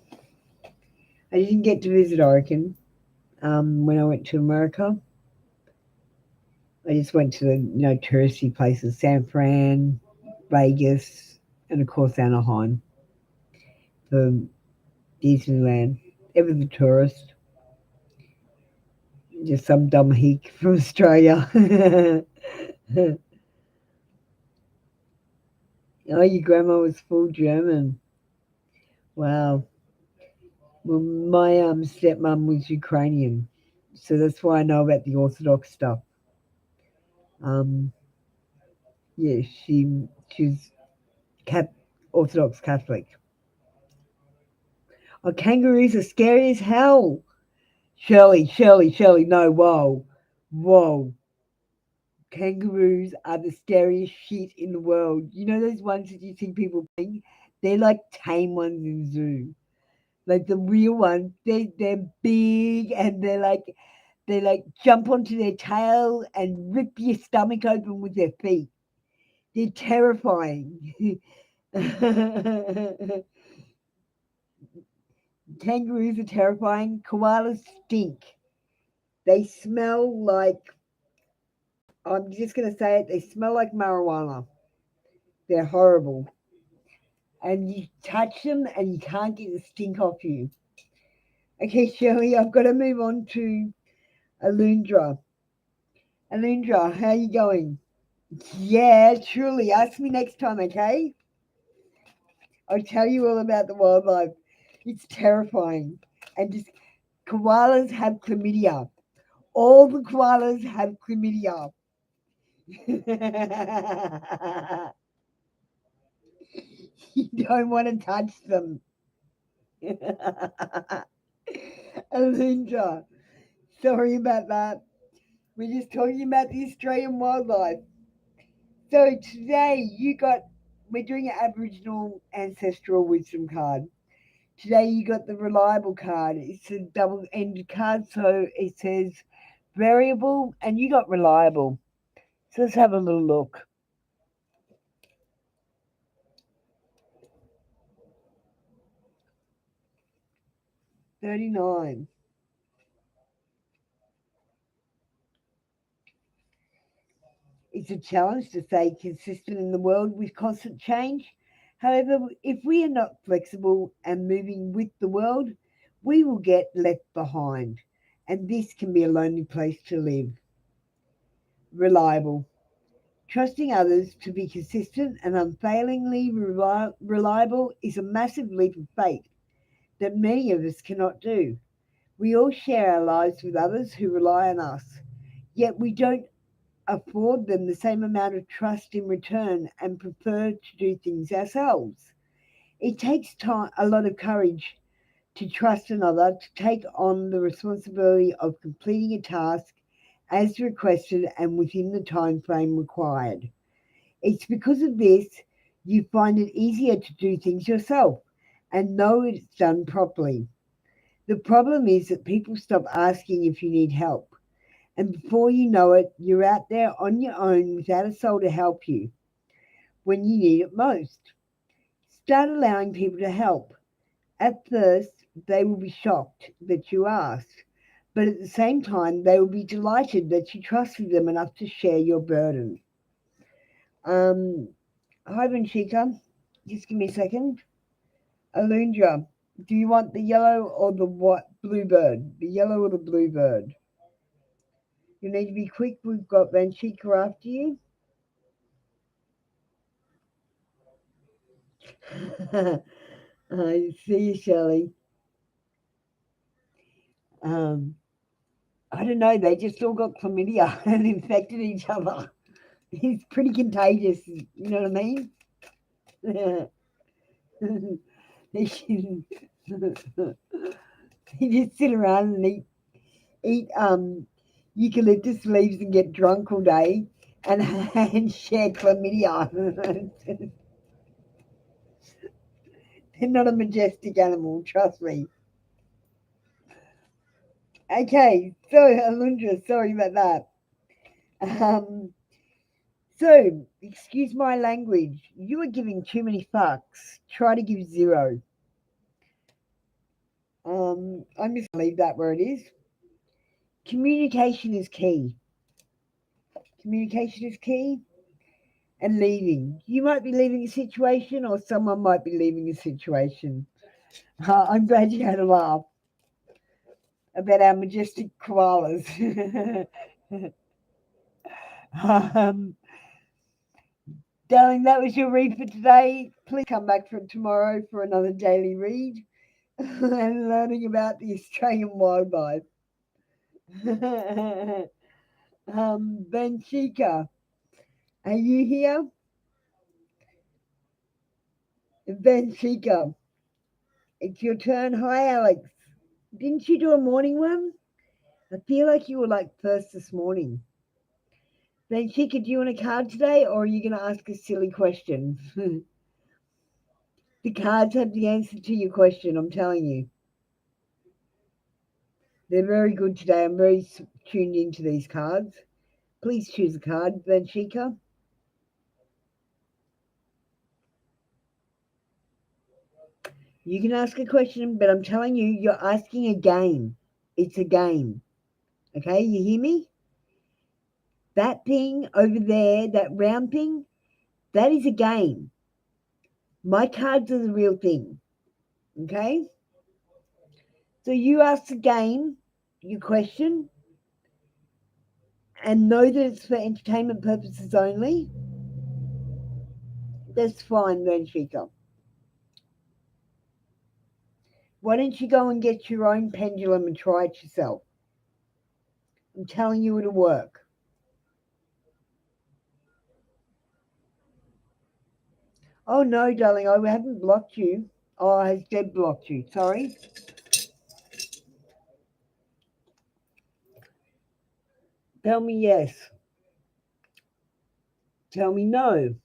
I didn't get to visit Oregon when I went to America. I just went to the touristy places, San Fran, Vegas, and of course Anaheim for Disneyland. Ever the tourist, just some dumb hick from Australia. Oh, your grandma was full German. Wow. Well, my stepmom was Ukrainian, so that's why I know about the Orthodox stuff. Um, yeah, she's cat Orthodox Catholic. Oh, kangaroos are scary as hell. Shirley. No, whoa, whoa. Kangaroos are the scariest shit in the world. You know those ones that you see people playing? They're like tame ones in zoo. Like the real ones, they're big and they like jump onto their tail and rip your stomach open with their feet. They're terrifying. Kangaroos are terrifying. Koalas stink. They smell like, I'm just going to say it, they smell like marijuana. They're horrible. And you touch them and you can't get the stink off you. Okay, Shirley, I've got to move on to Alundra. Alundra, how are you going? Yeah, truly. Ask me next time, okay? I'll tell you all about the wildlife. It's terrifying. And just koalas have chlamydia. All the koalas have chlamydia. You don't want to touch them. Alundra, sorry about that. We're just talking about the Australian wildlife. So today we're doing an Aboriginal ancestral wisdom card. Today you got the reliable card. It's a double-ended card, so it says variable, and you got reliable. So let's have a little look. 39. It's a challenge to stay consistent in the world with constant change. However, if we are not flexible and moving with the world, we will get left behind. And this can be a lonely place to live. Reliable. Trusting others to be consistent and unfailingly reliable is a massive leap of faith that many of us cannot do. We all share our lives with others who rely on us, yet we don't. afford them the same amount of trust in return and prefer to do things ourselves. It takes time, a lot of courage to trust another to take on the responsibility of completing a task as requested and within the time frame required. It's because of this you find it easier to do things yourself and know it's done properly. The problem is that people stop asking if you need help, and before you know it, you're out there on your own without a soul to help you when you need it most. Start allowing people to help. At first, they will be shocked that you asked, but at the same time, they will be delighted that you trusted them enough to share your burden. Um, Hi, Benshika. Just give me a second. Alundra, do you want the yellow or the what bluebird? The yellow or the bluebird? You need to be quick. We've got Benshika after you. I see you, Shelley. Um, I don't know. They just all got chlamydia and infected each other. It's pretty contagious. You know what I mean? they, they just sit around and eat eucalyptus leaves and get drunk all day and, and share chlamydia. They're not a majestic animal, trust me. Okay, so Alundra, sorry about that. Um, so, excuse my language. You are giving too many fucks. Try to give zero. I'm just gonna leave that where it is. Communication is key. Communication is key. And leaving. You might be leaving a situation, or someone might be leaving a situation. I'm glad you had a laugh about our majestic koalas. um, Darling, that was your read for today. Please come back for tomorrow for another daily read and learning about the Australian wildlife. Benchika, are you here? Benchika, it's your turn. Hi, Alex. Didn't you do a morning one? I feel like you were like first this morning. Benchika, do you want a card today or are you going to ask a silly question? The cards have the answer to your question, I'm telling you. They're very good today. I'm very tuned into these cards. Please choose a card, Benchika. You can ask a question, but I'm telling you, you're asking a game. It's a game. Okay, you hear me? That thing over there, that round thing, that is a game. My cards are the real thing. Okay? So you ask the game your question and know that it's for entertainment purposes only. That's fine, Benchika. Why don't you go and get your own pendulum and try it yourself? I'm telling you it'll work. Oh no, darling, I haven't blocked you. Oh, has Deb blocked you? Sorry. Tell me yes. Tell me no.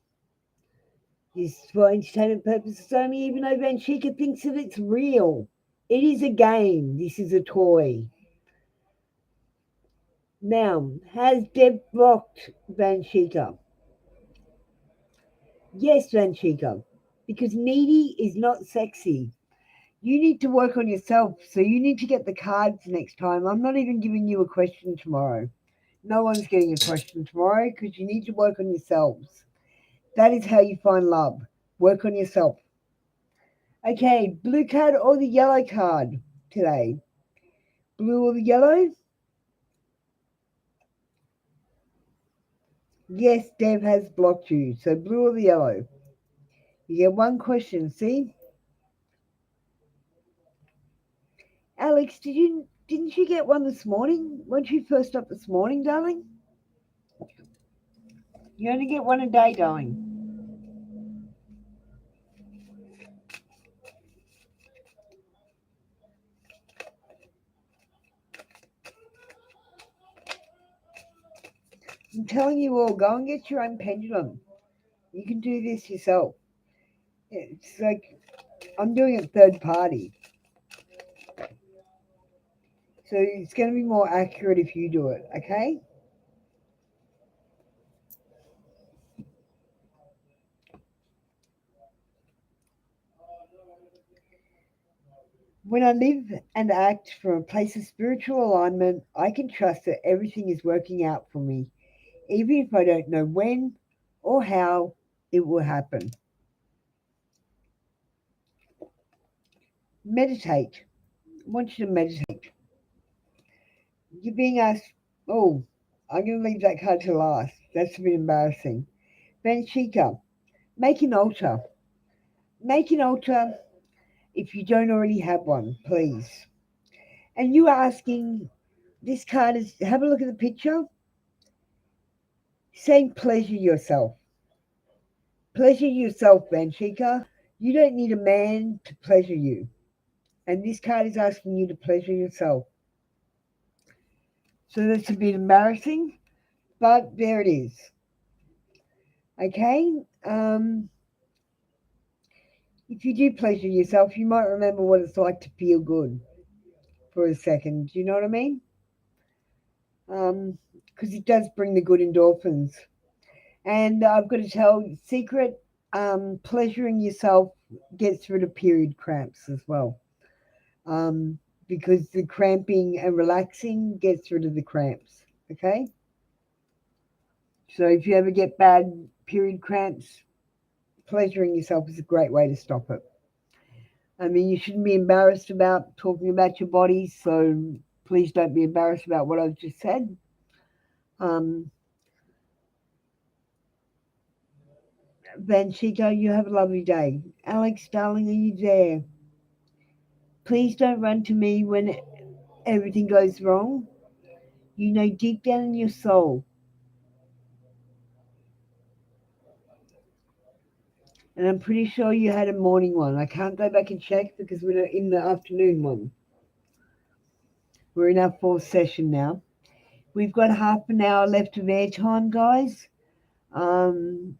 This is for entertainment purposes only, even though Benchika thinks that it's real. It is a game. This is a toy. Now, has Deb blocked Benchika? Yes, Benchika. Because needy is not sexy. You need to work on yourself, so you need to get the cards next time. I'm not even giving you a question tomorrow. No one's getting a question tomorrow because you need to work on yourselves. That is how you find love. Work on yourself. Okay, blue card or the yellow card today? Blue or the yellow? Yes, Dev has blocked you. So blue or the yellow? You get one question, see? Alex, didn't you get one this morning? Weren't you first up this morning, darling? You only get one a day, darling. I'm telling you all, go and get your own pendulum. You can do this yourself. It's like I'm doing it third party. So it's going to be more accurate if you do it, okay? When I live and act from a place of spiritual alignment, I can trust that everything is working out for me, even if I don't know when or how it will happen. Meditate. I want you to meditate. You're being asked, oh, I'm going to leave that card to last. That's a bit embarrassing. Vanshika, make an altar. Make an altar if you don't already have one, please. And you asking, this card is, have a look at the picture, saying pleasure yourself. Pleasure yourself, Vanshika. You don't need a man to pleasure you. And this card is asking you to pleasure yourself. So that's a bit embarrassing, but there it is. Okay? If you do pleasure yourself, you might remember what it's like to feel good for a second. Do you know what I mean? Because it does bring the good endorphins. And I've got to tell you, secret pleasuring yourself gets rid of period cramps as well. Um, because the cramping and relaxing gets rid of the cramps. Okay? So if you ever get bad period cramps, pleasuring yourself is a great way to stop it. I mean, you shouldn't be embarrassed about talking about your body, so please don't be embarrassed about what I've just said. Um, Vanshika, you have a lovely day. Alex, darling, are you there? Please don't run to me when everything goes wrong. You know deep down in your soul. And I'm pretty sure you had a morning one. I can't go back and check because we're in the afternoon one. We're in our fourth session now. We've got half an hour left of airtime, guys. Um,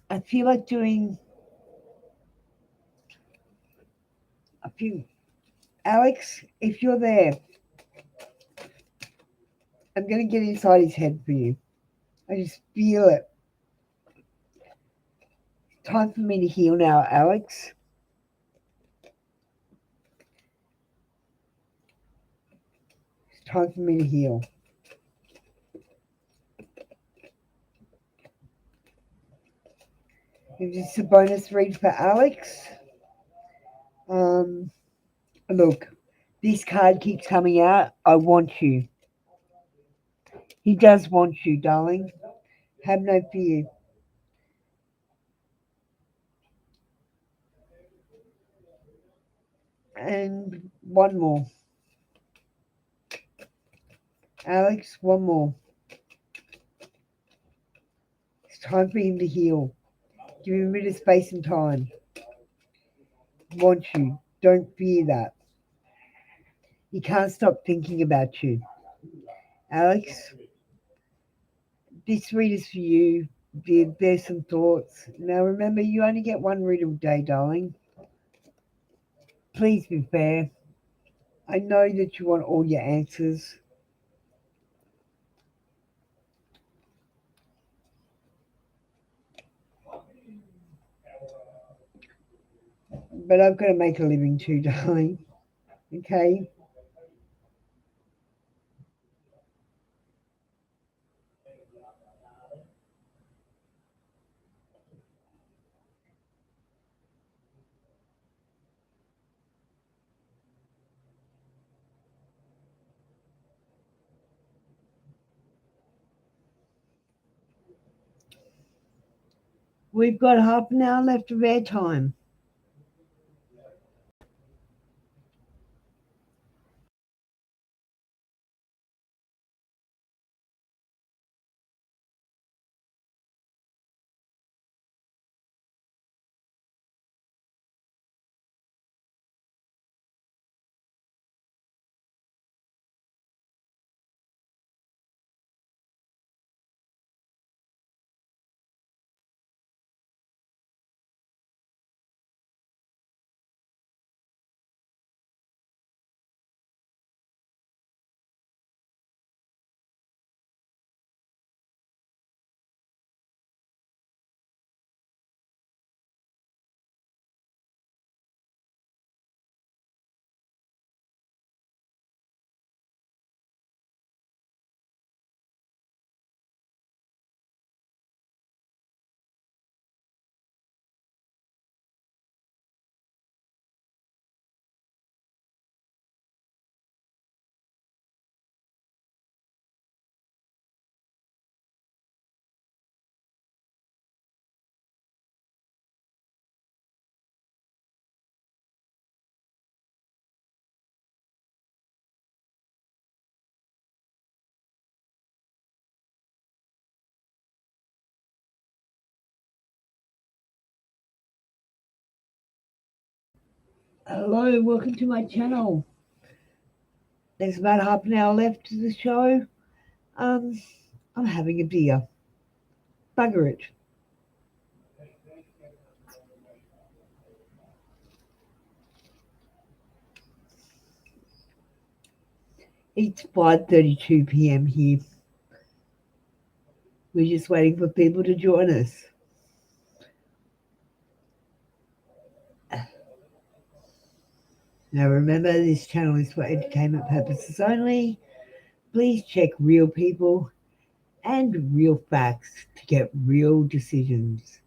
I feel like doing a few. Alex, if you're there, I'm going to get inside his head for you. I just feel it. Time for me to heal now, Alex. It's time for me to heal. If this is a bonus read for Alex, um, look, this card keeps coming out. I want you. He does want you, darling. Have no fear. And one more. Alex, one more. It's time for him to heal. Give him a bit of space and time. Want you. Don't fear that. He can't stop thinking about you. Alex, this read is for you. There's some thoughts. Now remember, you only get one read a day, darling. Please be fair. I know that you want all your answers. But I've got to make a living too, darling. Okay? We've got half an hour left of airtime. Hello, welcome to my channel. There's about half an hour left to the show. I'm having a beer. Bugger it. It's 5:32 p.m. here. We're just waiting for people to join us. Now remember, this channel is for entertainment purposes only. Please check real people and real facts to get real decisions.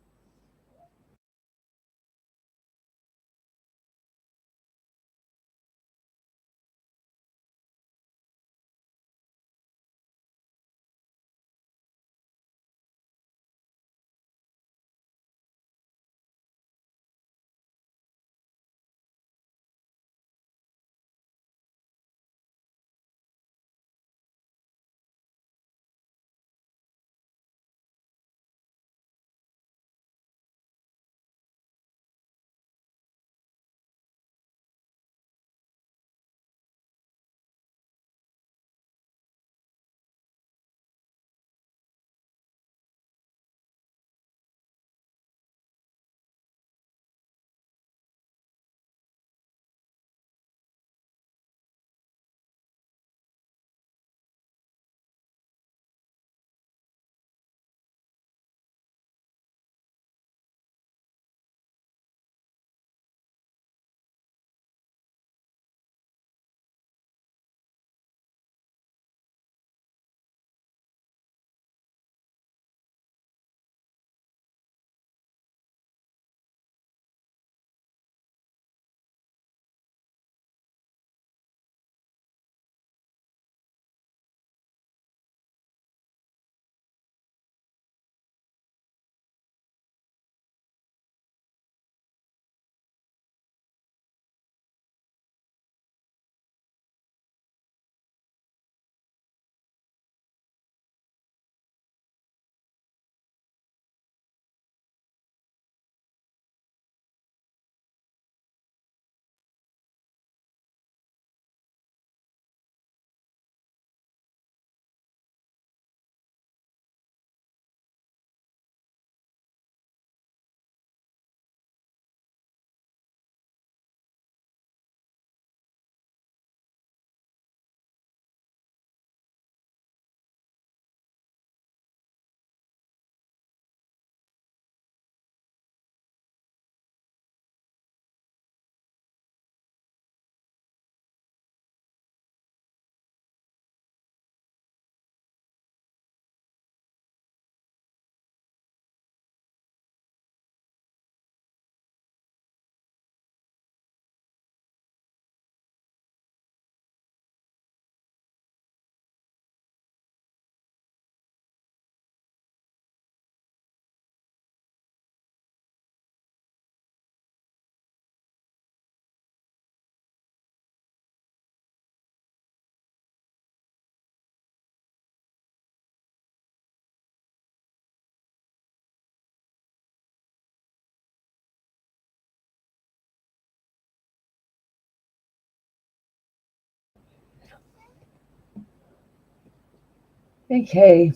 Okay,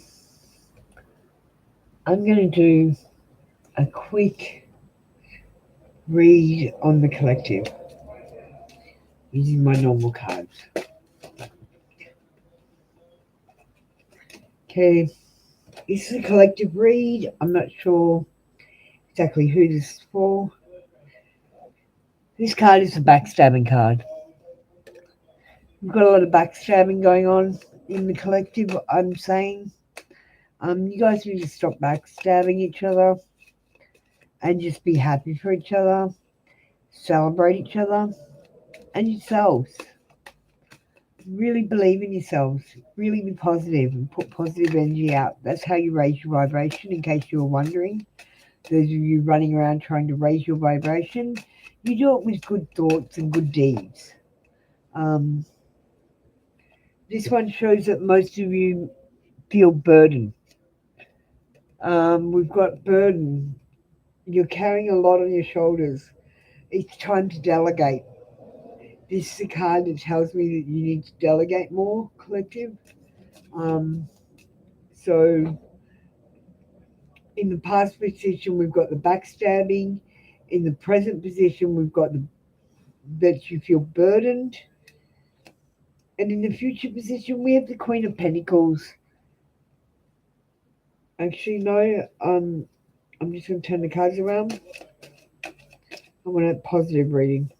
I'm going to do a quick read on the collective using my normal cards. Okay, this is a collective read. I'm not sure exactly who this is for. This card is a backstabbing card. We've got a lot of backstabbing going on in the collective, I'm saying. You guys need to stop backstabbing each other and just be happy for each other, celebrate each other and yourselves. Really believe in yourselves. Really be positive and put positive energy out. That's how you raise your vibration, in case you were wondering. Those of you running around trying to raise your vibration, you do it with good thoughts and good deeds. This one shows that most of you feel burden. We've got burden. You're carrying a lot on your shoulders. It's time to delegate. This is a card that tells me that you need to delegate more, collective. Um, so in the past position, we've got the backstabbing. In the present position, we've got that you feel burdened. And in the future position, we have the Queen of Pentacles. Actually, no, I'm just going to turn the cards around. I want a positive reading.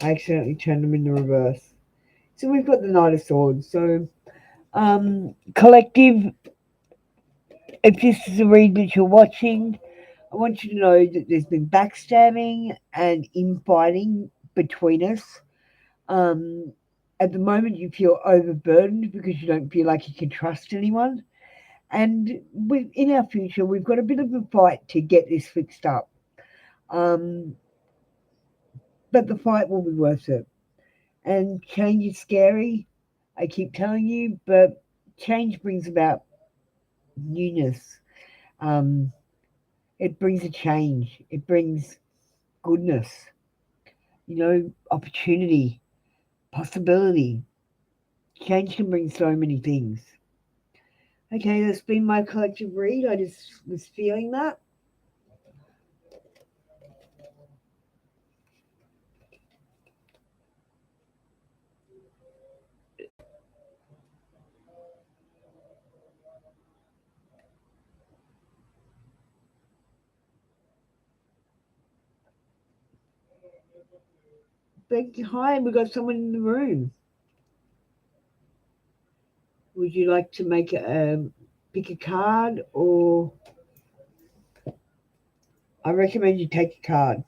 I accidentally turned them in the reverse. So we've got the Knight of Swords. So, collective, if this is a read that you're watching, I want you to know that there's been backstabbing and infighting between us. Um, at the moment, you feel overburdened because you don't feel like you can trust anyone. And in our future, we've got a bit of a fight to get this fixed up. But the fight will be worth it. And change is scary, I keep telling you, but change brings about newness. Um, it brings a change. It brings goodness, opportunity, possibility. Change can bring so many things. Okay, that's been my collective read. I just was feeling that. But hi, we got someone in the room. Would you like to pick a card, or I recommend you take a card.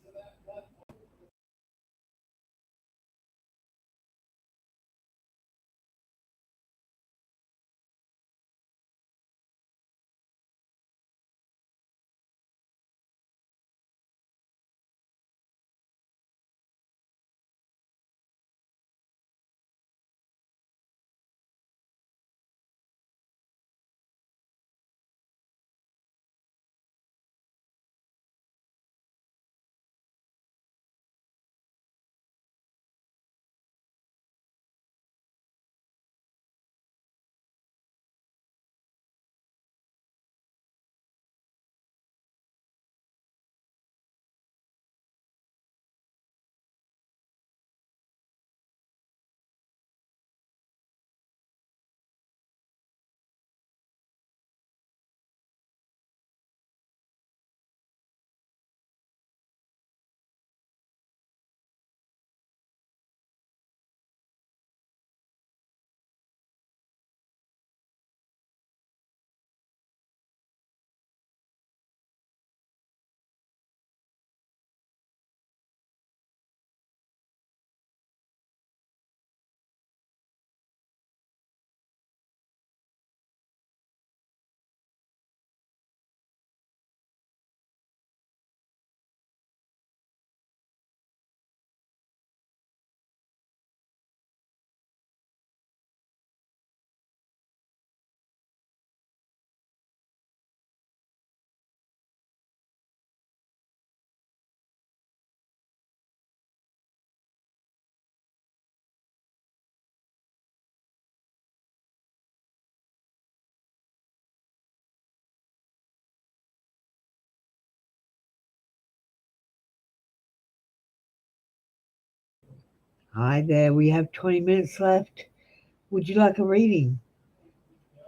Hi there, we have 20 minutes left. Would you like a reading?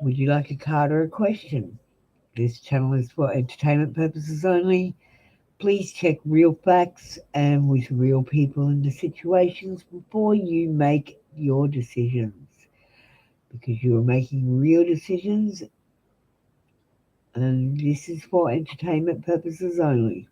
Would you like a card or a question? This channel is for entertainment purposes only. Please check real facts and with real people in the situations before you make your decisions, because you are making real decisions, and this is for entertainment purposes only.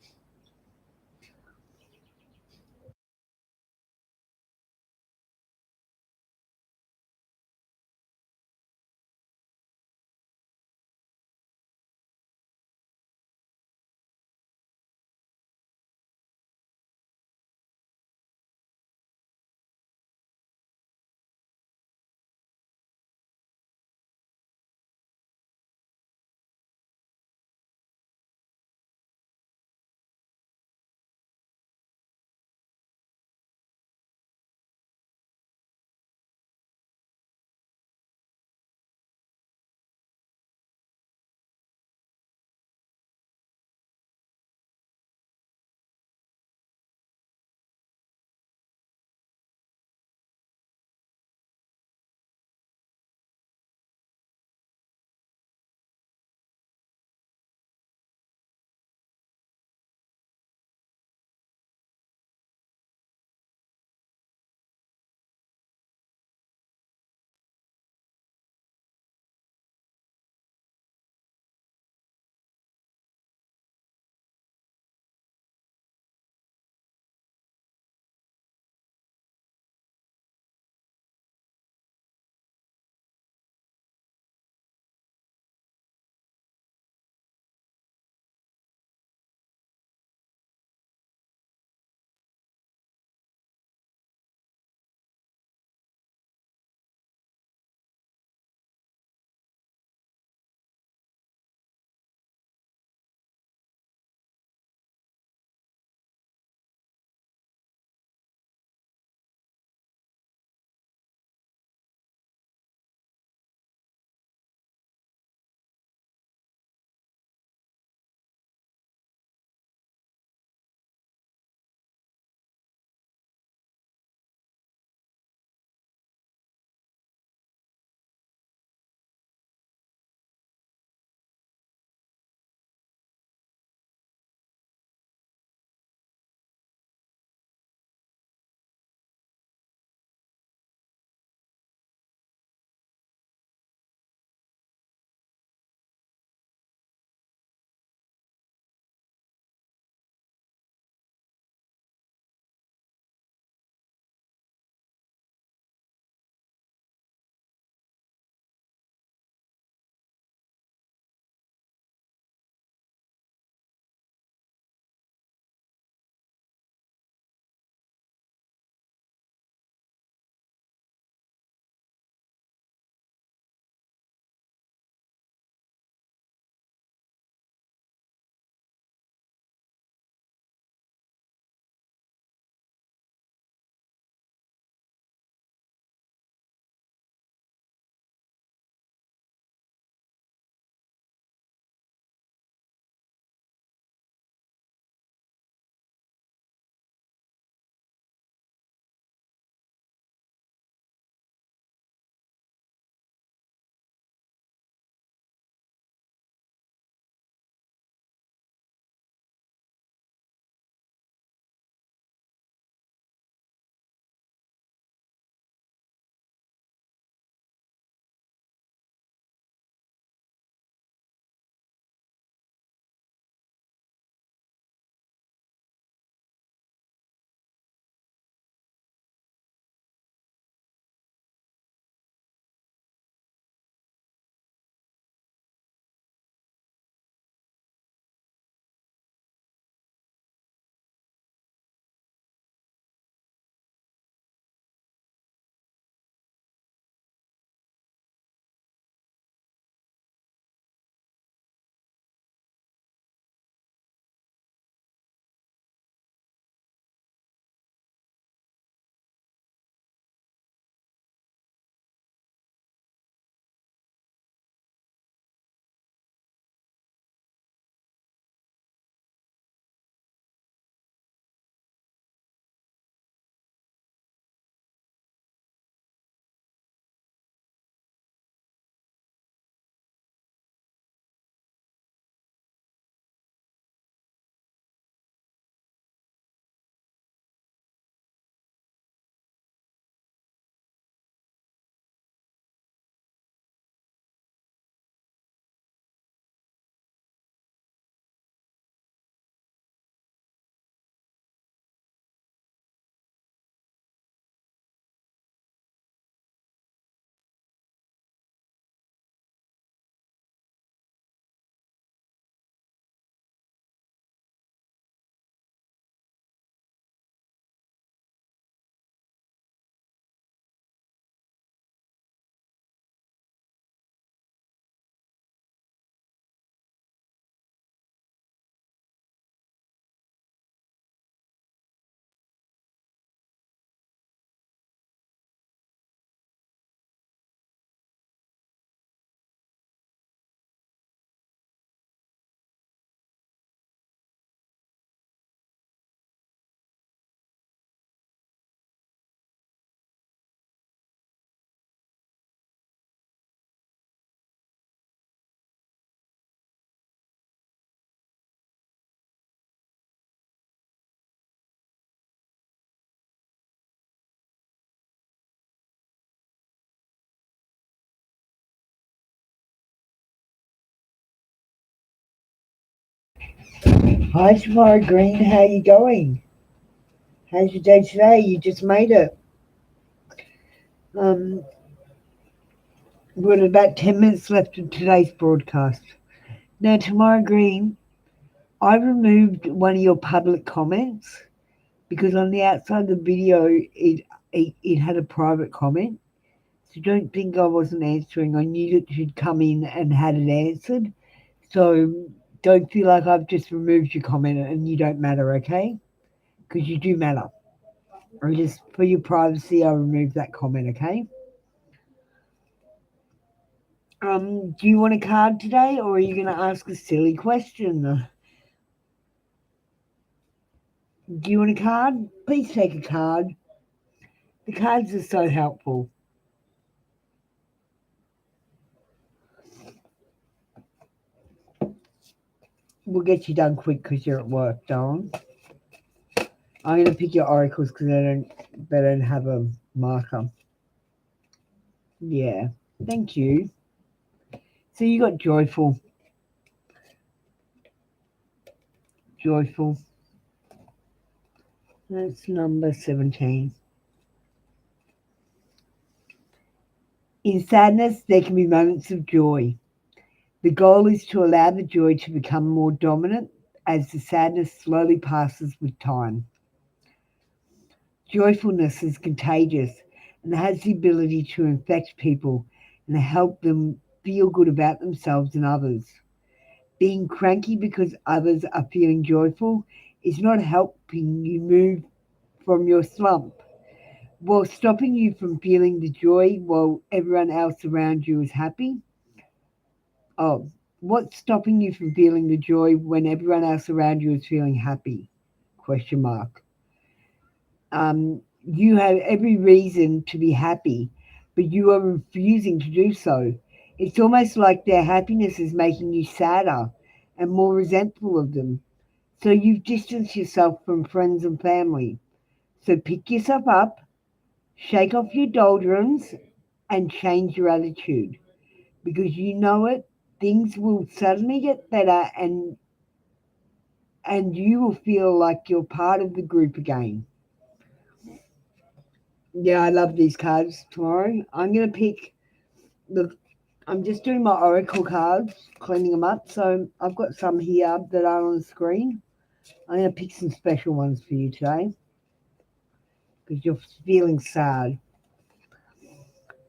Hi, Tamara Green. How you going? How's your day today? You just made it. Um, we've got about 10 minutes left of today's broadcast. Now, Tamara Green, I removed one of your public comments because on the outside of the video, it had a private comment. So don't think I wasn't answering. I knew that you'd come in and had it answered. So don't feel like I've just removed your comment and you don't matter, okay? Because you do matter. Or just for your privacy, I'll remove that comment, okay? Do you want a card today or are you going to ask a silly question? Do you want a card? Please take a card. The cards are so helpful. We'll get you done quick because you're at work, darling. I'm going to pick your oracles because they don't have a marker. Yeah, thank you. So you got joyful. Joyful. That's number 17. In sadness, there can be moments of joy. The goal is to allow the joy to become more dominant as the sadness slowly passes with time. Joyfulness is contagious and has the ability to infect people and help them feel good about themselves and others. Being cranky because others are feeling joyful is not helping you move from your slump, while stopping you from feeling the joy while everyone else around you is happy. Oh, what's stopping you from feeling the joy when everyone else around you is feeling happy? Question mark. You have every reason to be happy, but you are refusing to do so. It's almost like their happiness is making you sadder and more resentful of them. So you've distanced yourself from friends and family. So pick yourself up, shake off your doldrums, and change your attitude because you know it. Things will suddenly get better, and you will feel like you're part of the group again. Yeah, I love these cards tomorrow. I'm going to pick the. I'm just doing my oracle cards, cleaning them up. So I've got some here that are on the screen. I'm going to pick some special ones for you today because you're feeling sad.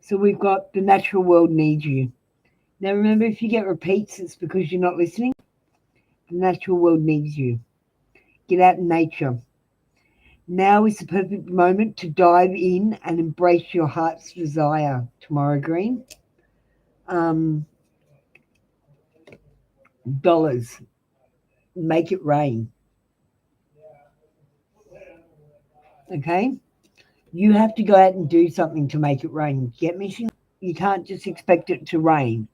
So we've got the natural world needs you. Now remember, if you get repeats, it's because you're not listening. The natural world needs you. Get out in nature. Now is the perfect moment to dive in and embrace your heart's desire. Tomorrow Green. Um, dollars. Make it rain. Okay? You have to go out and do something to make it rain. Get me? You can't just expect it to rain.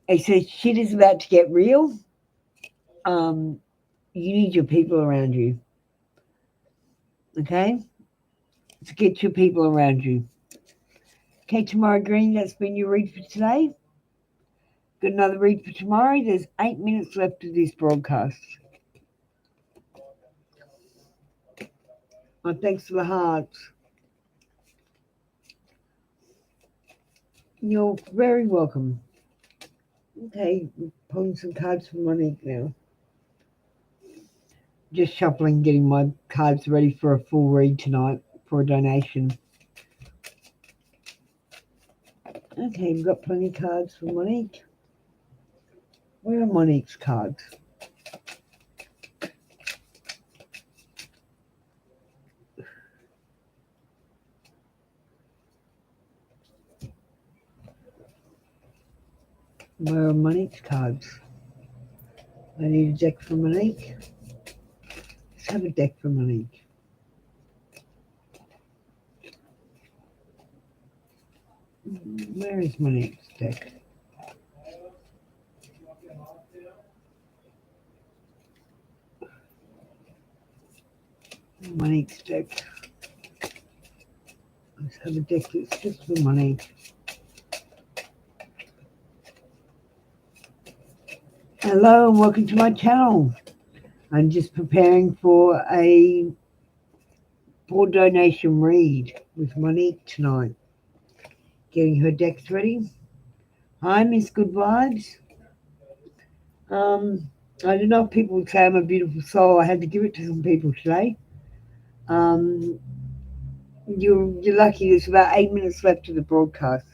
It says shit is about to get real. Um, you need your people around you. Okay? To get your people around you. Okay, Tomorrow Green, that's been your read for today. Got another read for tomorrow. There's 8 minutes left of this broadcast. Oh, thanks for the hearts. You're very welcome. Okay, pulling some cards for Monique now. Just shuffling, getting my cards ready for a full read tonight for a donation. Okay, we've got plenty of cards for Monique. Where are Monique's cards? Where are Monique's cards? I need a deck for Monique. Let's have a deck for Monique. Where is Monique's deck? Monique's deck. Let's have a deck that's just for Monique. Hello and welcome to my channel. I'm just preparing for a board donation read with Monique tonight. Getting her decks ready. Hi, Miss Good Vibes. I don't know if people would say I'm a beautiful soul. I had to give it to some people today. You're lucky. There's about 8 minutes left of the broadcast.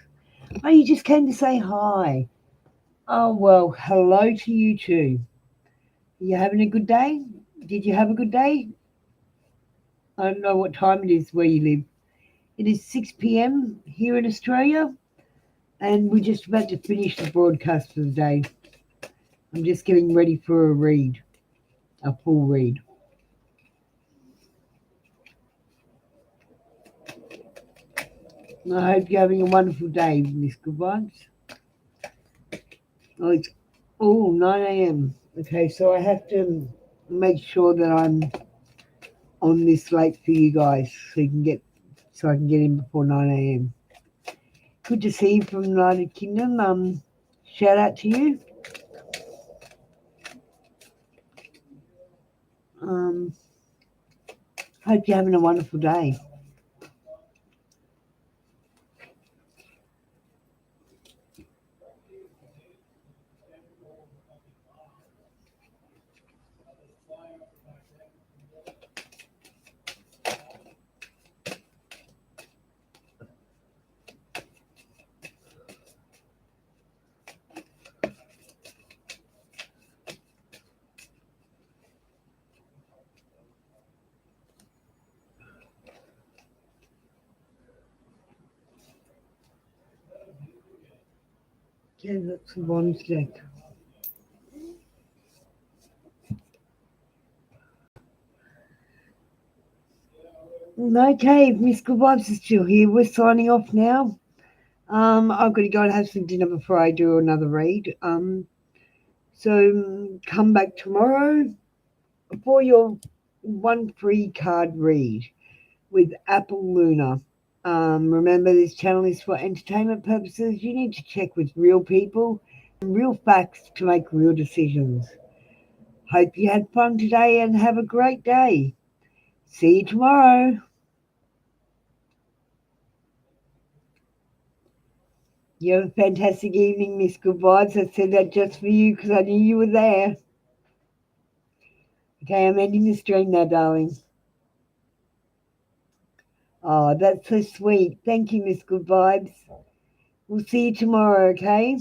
Oh, you just came to say hi. Oh well, hello to you too. You having a good day? Did you have a good day? I don't know what time it is where you live. It is 6 p.m. here in Australia, and we're just about to finish the broadcast for the day. I'm just getting ready for a read, a full read. I hope you're having a wonderful day, Miss Good Vibes. Oh, it's 9 a.m. Okay, so I have to make sure that I'm on this late for you guys so I can get in before 9 a.m. Good to see you from the United Kingdom. Shout out to you. Hope you're having a wonderful day. Okay, that's the bonus deck. Okay, Miss Good Vibes is still here. We're signing off now. I've got to go and have some dinner before I do another read. So come back tomorrow for your one free card read with Apple Luna. Remember, this channel is for entertainment purposes. You need to check with real people and real facts to make real decisions. Hope you had fun today and have a great day. See you tomorrow. You have a fantastic evening, Miss Good Vibes. I said that just for you because I knew you were there. Okay, I'm ending the stream now, darling. Oh, that's so sweet. Thank you, Miss Good Vibes. We'll see you tomorrow, okay?